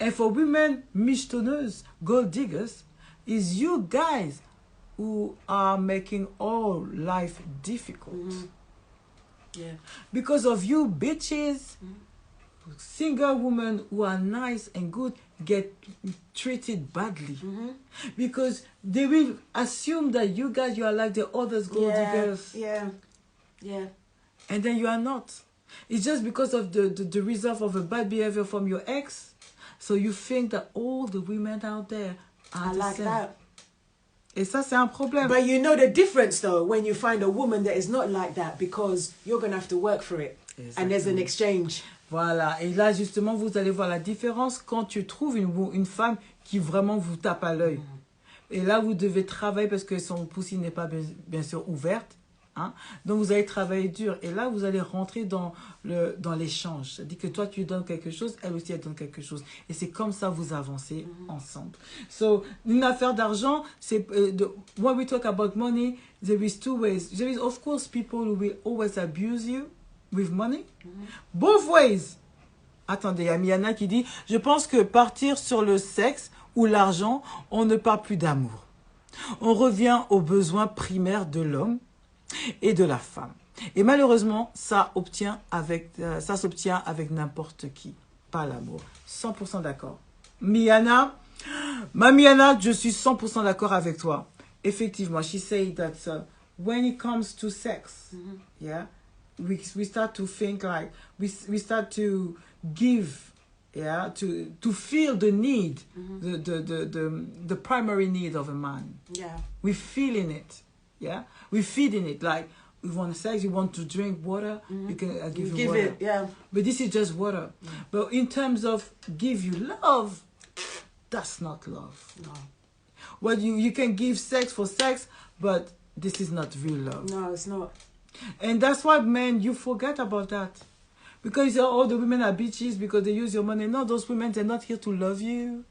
And for women, michetonneuses, gold diggers, is you guys who are making all life difficult. Because of you bitches, single women who are nice and good get treated badly. Because they will assume that you guys, you are like the others gold diggers. And then you are not. It's just because of the result of a bad behavior from your ex. So you think that all the women out there are the same. That. Et ça, c'est un problème. But you know the difference, though, when you find a woman that is not like that, because you're going to have to work for it. And there's an exchange. Voilà. Et là, justement, vous allez voir la différence quand tu trouves une femme qui vraiment vous tape à l'œil. Et là, vous devez travailler parce que son poussine n'est pas bien sûr ouverte. Hein? Donc, vous allez travailler dur. Et là, vous allez rentrer dans l'échange. C'est-à-dire que toi, tu donnes quelque chose, elle aussi, elle donne quelque chose. Et c'est comme ça vous avancez ensemble. So, une affaire d'argent, c'est... when we talk about money, there is two ways. There is, of course, people who will always abuse you with money. Both ways. Attendez, il y a Miana qui dit, je pense que partir sur le sexe ou l'argent, on ne parle plus d'amour. On revient aux besoins primaires de l'homme et de la femme. Et malheureusement, ça s'obtient avec n'importe qui. Pas l'amour. 100% d'accord. Miana, je suis 100% d'accord avec toi. Effectivement, she said that when it comes to sex, yeah, we start to think like, we start to give, yeah, to feel the need, the primary need of a man. Yeah. We feeling it. Yeah, we feeding it like we want sex. You want to drink water. You can give you water. It, yeah. But this is just water. But in terms of give you love, that's not love. No. Well, you can give sex for sex, but this is not real love. No, it's not. And that's why, men, you forget about that. Because you say, oh, the women are bitches because they use your money. No, those women, they're not here to love you.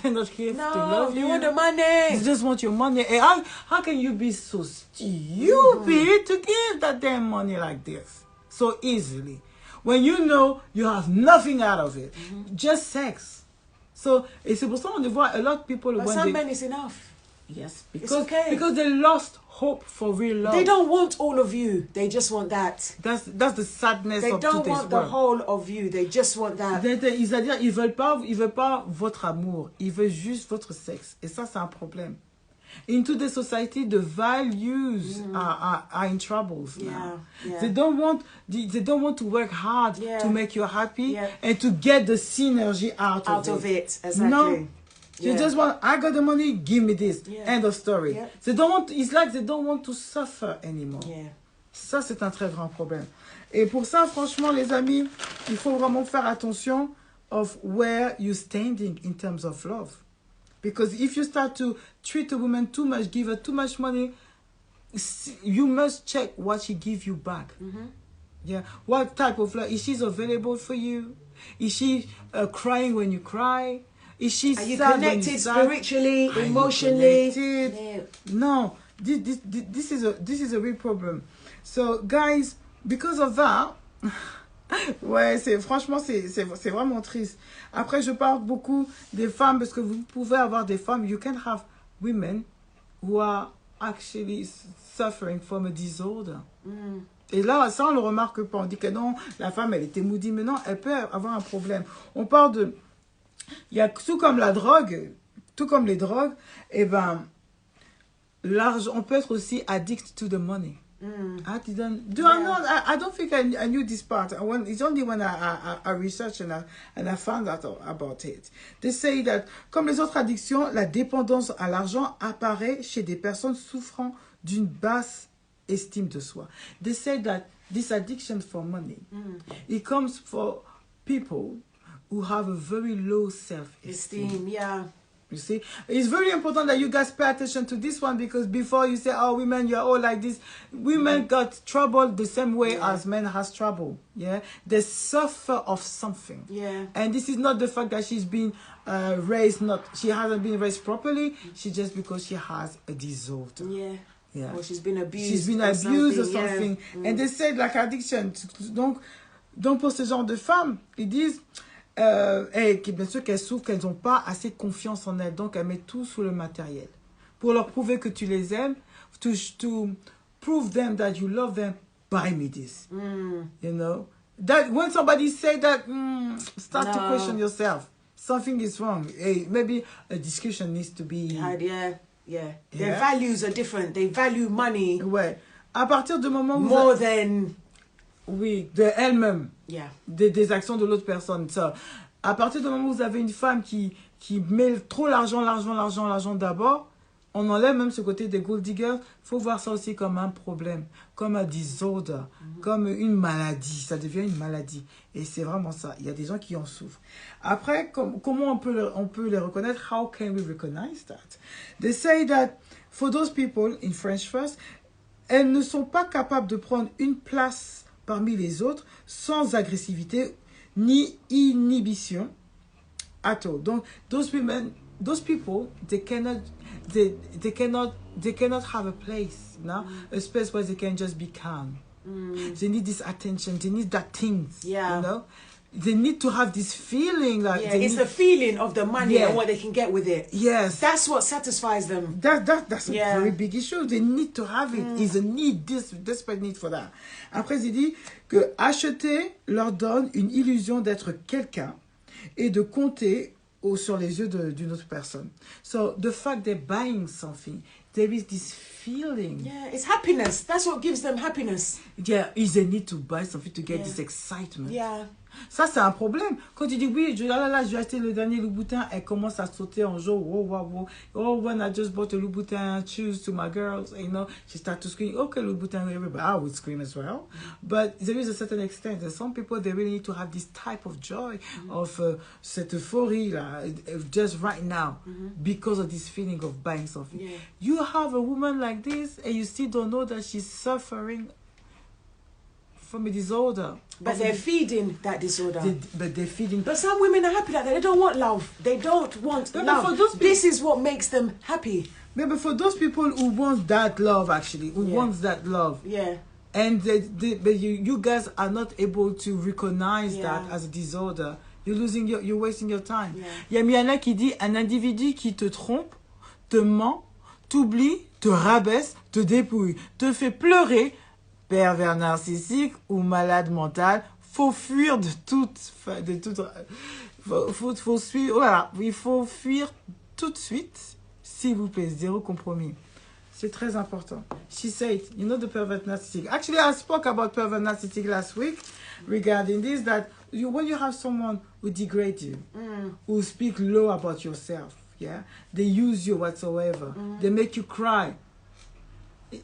They're not here to love you. They want the money. They just want your money. And how can you be so stupid to give that damn money like this so easily? When you know you have nothing out of it. Just sex. So, et c'est pour ça qu'on voit a lot of people... But some men is enough. Yes, It's okay. Because they lost hope for real love. They don't want all of you. They just want that. That's the sadness They of don't today's want the world. whole of you. They just want that. C'est-à-dire, ils veulent pas votre amour. Ils veulent juste votre sexe. Et ça, c'est un problème. In today's society, the values are in troubles now. Yeah. They don't want to work hard to make you happy Yeah. and to get the synergy out of it. Exactly. No. Yeah. They just want, I got the money, give me this. Yeah. End of story. Yeah. It's like they don't want to suffer anymore. Yeah. Ça, c'est un très grand problème. Et pour ça, franchement, les amis, il faut vraiment faire attention of where you're standing in terms of love. Because if you start to treat a woman too much, give her too much money, you must check what she gives you back. Yeah, what type of love? Is she available for you? Is she crying when you cry? Is she Are you sad when connected you sad? spiritually, Are you emotionally? connected? Yeah. No, this is a real problem. So guys, because of that, ouais, franchement c'est vraiment triste. Après, je parle beaucoup des femmes parce que vous pouvez avoir des femmes. You can have women who are actually suffering from a disorder. Et là, ça on le remarque pas. On dit que non, la femme elle était moody, mais non, elle peut avoir un problème. On parle de, il y a tout comme la drogue, tout comme les drogues. Et ben, l'argent, on peut être aussi addict to the money. I don't think I knew this part. It's only when I researched and I found out about it. They say that, comme les autres addictions, la dépendance à l'argent apparaît chez des personnes souffrant d'une basse estime de soi. They say that this addiction for money, it comes for people who have a very low self-esteem. Yeah. You see, it's very important that you guys pay attention to this one, because before you say, oh, women, you're all like this. Women got trouble the same way as men has trouble. Yeah, they suffer of something. Yeah. And this is not the fact that she's been raised, she hasn't been raised properly. She just because she has a disorder. Yeah. Yeah. Or she's been abused. She's been abused or yeah. something. And they said like addiction. Donc pour ce genre de femmes, ils disent, et bien sûr qu'elles souffrent, qu'elles n'ont pas assez confiance en elles, donc elles mettent tout sous le matériel pour leur prouver que tu les aimes, to prove them that you love them. Buy me this, you know, that when somebody say that, start to question yourself. Something is wrong. Hey, maybe a discussion needs to be had. Yeah. Their values are different. They value money. Ouais. À partir du moment où more than de elle-même. Yeah. Des actions de l'autre personne. Ça. À partir du moment où vous avez une femme qui met trop l'argent d'abord, on enlève même ce côté des gold diggers. Il faut voir ça aussi comme un problème, comme un disorder, comme une maladie. Ça devient une maladie. Et c'est vraiment ça. Il y a des gens qui en souffrent. Après, comment on peut les reconnaître? How can we recognize that? They say that for those people, in French first, elles ne sont pas capables de prendre une place parmi les autres sans agressivité ni inhibition at all. Donc, those people, they cannot have a place, a space where they can just be calm. They need this attention. They need that things, They need to have this feeling. It's the feeling of the money and what they can get with it. Yes. That's what satisfies them. That's a very big issue. They need to have it. It's a need, desperate need for that. Après, il dit que acheter leur donne une illusion d'être quelqu'un et de compter sur les yeux d'une autre personne. So, the fact they're buying something, there is this feeling. Yeah, it's happiness. That's what gives them happiness. Yeah, is a need to buy something to get this excitement. Yeah. Ça, c'est un problème. Quand tu dis, oui, je vais acheter le dernier Louboutin, elle commence à sauter en jour. Oh, when I just bought a Louboutin shoes to my girls, she starts to scream, okay, Louboutin, but I would scream as well. But there is a certain extent. And some people, they really need to have this type of joy, of cette euphorie, là, just right now, because of this feeling of buying something. Yeah. You have a woman like this, and you still don't know that she's suffering from a disorder. But they're feeding that disorder. They're feeding. But some women are happy like that. They don't want love. They don't want love. For those people, this is what makes them happy. Maybe for those people who want that love, actually, who wants that love. Yeah. And but you guys are not able to recognize that as a disorder. You're wasting your time. Il y a Miana qui dit, un individu qui te trompe, te ment, t'oublie, te rabaisse, te dépouille, te fait pleurer, pervers narcissique ou malade mental, faut fuir de toute faut suivre, voilà, il faut fuir tout de suite, s'il vous plaît, zéro compromis. C'est très important. She said, the pervert narcissistic. Actually, I spoke about pervert narcissistic last week regarding this, that when you have someone who degrades you, who speak low about yourself, they use you whatsoever, they make you cry.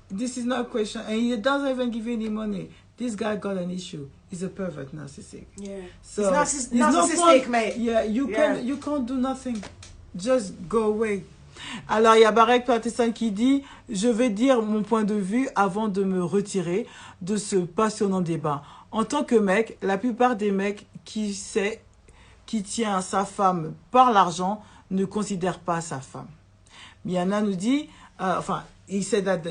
This is not a question, and he doesn't even give you any money. This guy got an issue. He's a pervert narcissistic. Yeah. So it's narcissistic, mate. Yeah, you can't do nothing. Just go away. Alors, il y a Barek Patterson qui dit, je vais dire mon point de vue avant de me retirer de ce passionnant débat. En tant que mec, la plupart des mecs qui tient sa femme par l'argent ne considèrent pas sa femme. Miana nous dit, he said that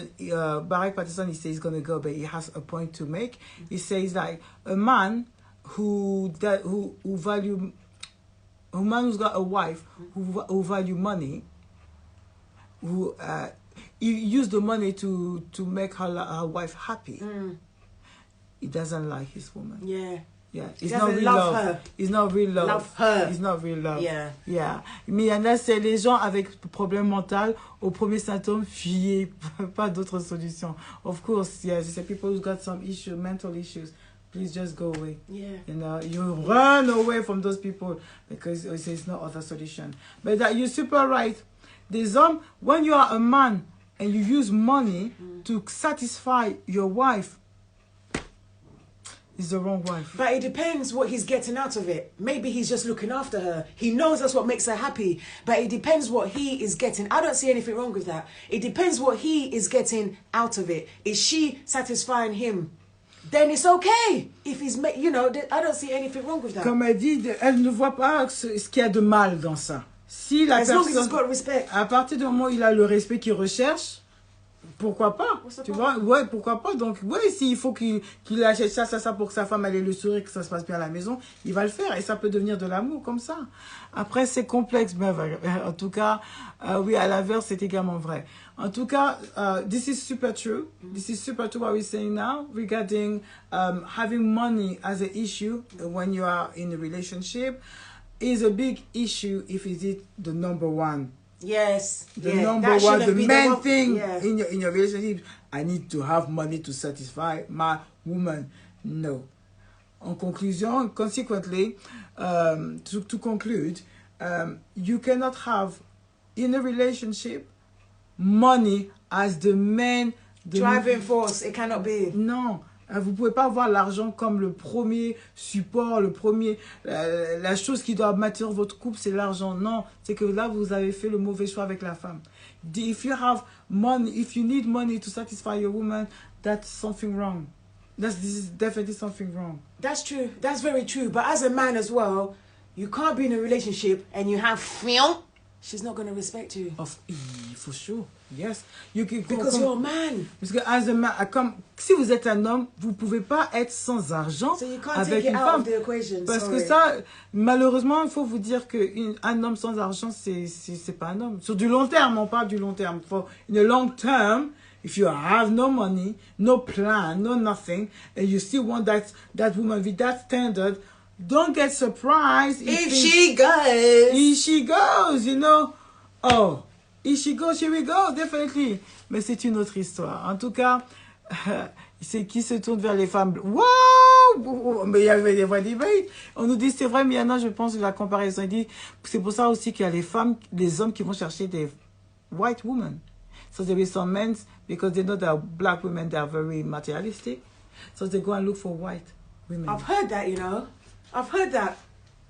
Barek Patterson, he says he's going to go, but he has a point to make. He says like a man who's got a wife who value money, who he used the money to make her wife happy. He doesn't like his woman. Yeah, it's not real love. It's not real love. Love her. It's not real love. Yeah. Mais il y en a, c'est les gens avec problème mental, au premier symptôme, fuyez, pas d'autre solution. Of course, yes, it's people who've got some issue, mental issues. Please just go away. Yeah. You run away from those people because there's no other solution. But that you're super right. When you are a man and you use money to satisfy your wife, it's the wrong wife. But it depends what he's getting out of it. Maybe he's just looking after her. He knows that's what makes her happy. But it depends what he is getting. I don't see anything wrong with that. It depends what he is getting out of it. Is she satisfying him? Then it's okay. If he's, I don't see anything wrong with that. Comme elle dit, elle ne voit pas ce qu'il y a de mal dans ça. Si la as long as he's got respect. À partir du moment où il a le respect qu'il recherche, pourquoi pas? Tu vois? Ouais, pourquoi pas? Donc, ouais, s'il faut qu'il achète ça pour que sa femme ait le sourire, que ça se passe bien à la maison, il va le faire. Et ça peut devenir de l'amour comme ça. Après, c'est complexe, mais en tout cas, oui, à l'inverse, c'est également vrai. En tout cas, this is super true. This is super true what we're saying now regarding having money as an issue when you are in a relationship is a big issue if it's the number one. Yes. The number one, the main thing in your relationship. I need to have money to satisfy my woman. No. En conclusion, consequently, to conclude, you cannot have in a relationship money as the main driving force. It cannot be. No. Vous pouvez pas voir l'argent comme le premier support, la chose qui doit maintenir votre couple, c'est l'argent. Non, c'est que là, vous avez fait le mauvais choix avec la femme. If you have money, if you need money to satisfy your woman, that's something wrong. This is definitely something wrong. That's true. That's very true. But as a man as well, you can't be in a relationship and you have femme. She's not going to respect you. For sure. Yes. Because you're a man. Parce que as a man, si vous êtes un homme, vous pouvez pas être sans argent So you can't avec take it une out femme. of the equation. Parce Sorry. que ça, malheureusement, il faut vous dire qu'un homme sans argent, c'est pas un homme. Sur du long terme, on parle du long terme. In the long term, if you have no money, no plan, no nothing, and you still want that woman with that standard, don't get surprised if she goes. If she goes, you know. Oh, if she goes, she will go, definitely. Mais c'est une autre histoire. En tout cas, c'est qui se tourne vers les femmes. Wow! Mais il y avait des vrais debates. On nous dit, c'est vrai, mais Yana, je pense que la comparaison, il dit, c'est pour ça aussi qu'il y a les hommes qui vont chercher des white women. So there is some men, because they know that black women, they are very materialistic. So they go and look for white women. I've heard that, you know. I've heard that.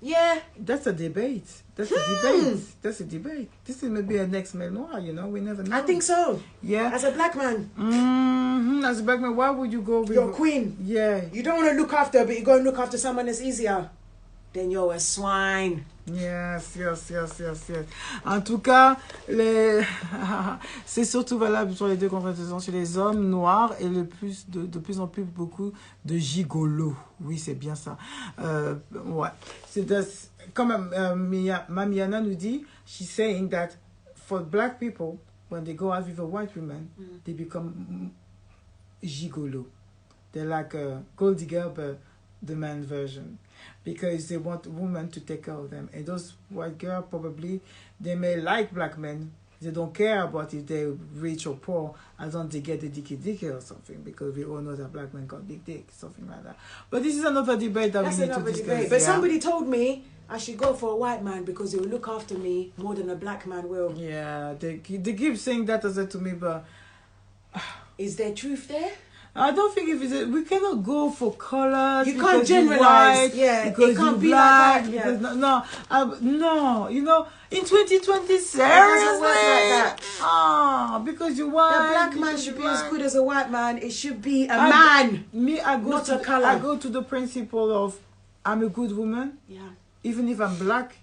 Yeah. That's a debate. That's a debate. That's a debate. This is maybe a next Mellenoire, you know. We never know. I think so. Yeah. As a black man. As a black man, why would you go with... You're a queen. Yeah. You don't want to look after, but you go and look after someone that's easier. Then you're a swine. Yes. En tout cas, c'est surtout valable sur les deux confrontations, chez les hommes noirs et de plus en plus beaucoup de gigolos. Oui, c'est bien ça. Ouais. Comme Mamiana nous dit, she's saying that for black people, when they go out with a white woman, they become gigolo. They're like a gold digger, but the man version. Because they want women to take care of them. And those white girls, probably, they may like black men. They don't care about if they're rich or poor, as long as they get the dicky or something. Because we all know that black men got big dick, something like that. But this is another debate that we need to discuss. Debate. But somebody told me I should go for a white man because he will look after me more than a black man will. Yeah, they keep saying that as to me, but... Is there truth there? I don't think we cannot go for colors. You can't generalize. White, yeah, because it can't be black, like that. Yeah. No. You know, in 2020, seriously. Like that. Because you white. The black man should be as good as a white man. It should be a man. I go not to a color. I go to the principle of I'm a good woman. Yeah. Even if I'm black,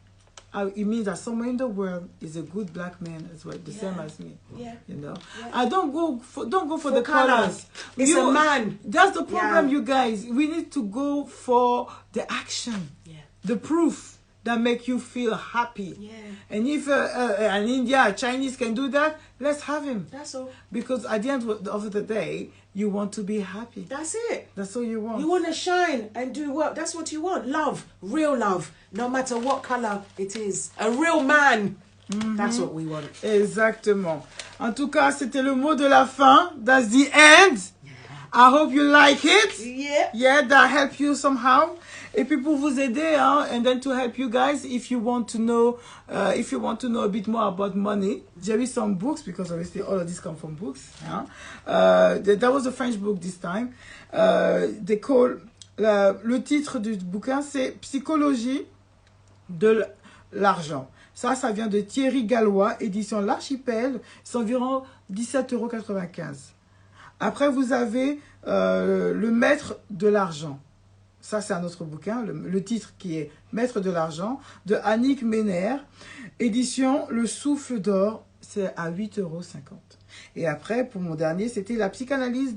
it means that somewhere in the world is a good black man as well, the same as me. Yeah. You know, yeah. I don't go for the colors. It's a man. That's the problem, you guys. We need to go for the action, the proof that make you feel happy. Yeah. And if an India, a Chinese can do that, let's have him. That's all. Because at the end of the day, you want to be happy. That's it. That's all you want. You want to shine and do work. That's what you want. Love. Real love. No matter what color it is. A real man. That's what we want. Exactement. En tout cas, c'était le mot de la fin. That's the end. I hope you like it. Yeah. Yeah, that helped you somehow. Et puis pour vous aider, and then to help you guys, if you want to know a bit more about money, there is some books, because obviously all of this come from books. That was a French book this time. They call le titre du bouquin, c'est Psychologie de l'argent. Ça vient de Thierry Gallois, édition L'Archipel. C'est environ 17,95 €. Après, vous avez Le Maître de l'argent. Ça, c'est un autre bouquin, le titre qui est Maître de l'argent, de Annick Mener, édition Le Souffle d'Or, c'est à 8,50 €. Et après, pour mon dernier, c'était la psychanalyse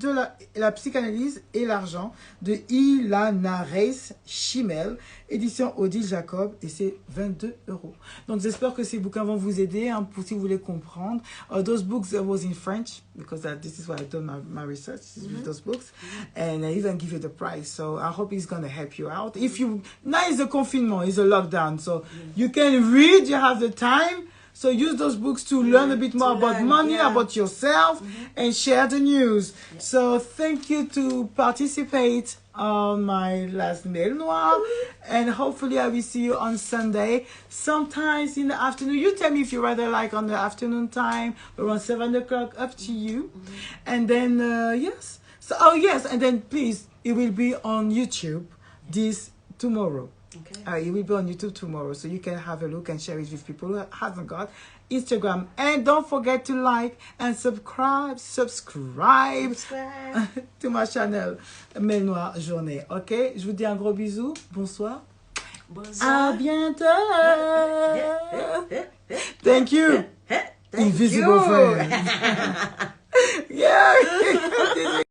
et l'argent de Ilana Reis Schimmel, édition Odile Jacob, et c'est 22 €. Donc, j'espère que ces bouquins vont vous aider, pour si vous voulez comprendre. Those books was in French, because this is why I've done my research with those books, and I even give you the price. So I hope it's going to help you out. Now it's a confinement, it's a lockdown, so you can read, you have the time. So use those books to learn a bit more about money, about yourself, and share the news. So thank you to participate on my last Mellenoire, and hopefully I will see you on Sunday, sometimes in the afternoon. You tell me if you rather like on the afternoon time, around 7 o'clock, up to you. And then, yes. So, and then please, it will be on YouTube this tomorrow. Okay. It will be on YouTube tomorrow, so you can have a look and share it with people who haven't got Instagram. And don't forget to like and subscribe to ma channel Mellenoire Journée. Ok, je vous dis un gros bisou. Bonsoir. Bonsoir. À bientôt. Thank you. Thank Invisible you. friend. Yeah.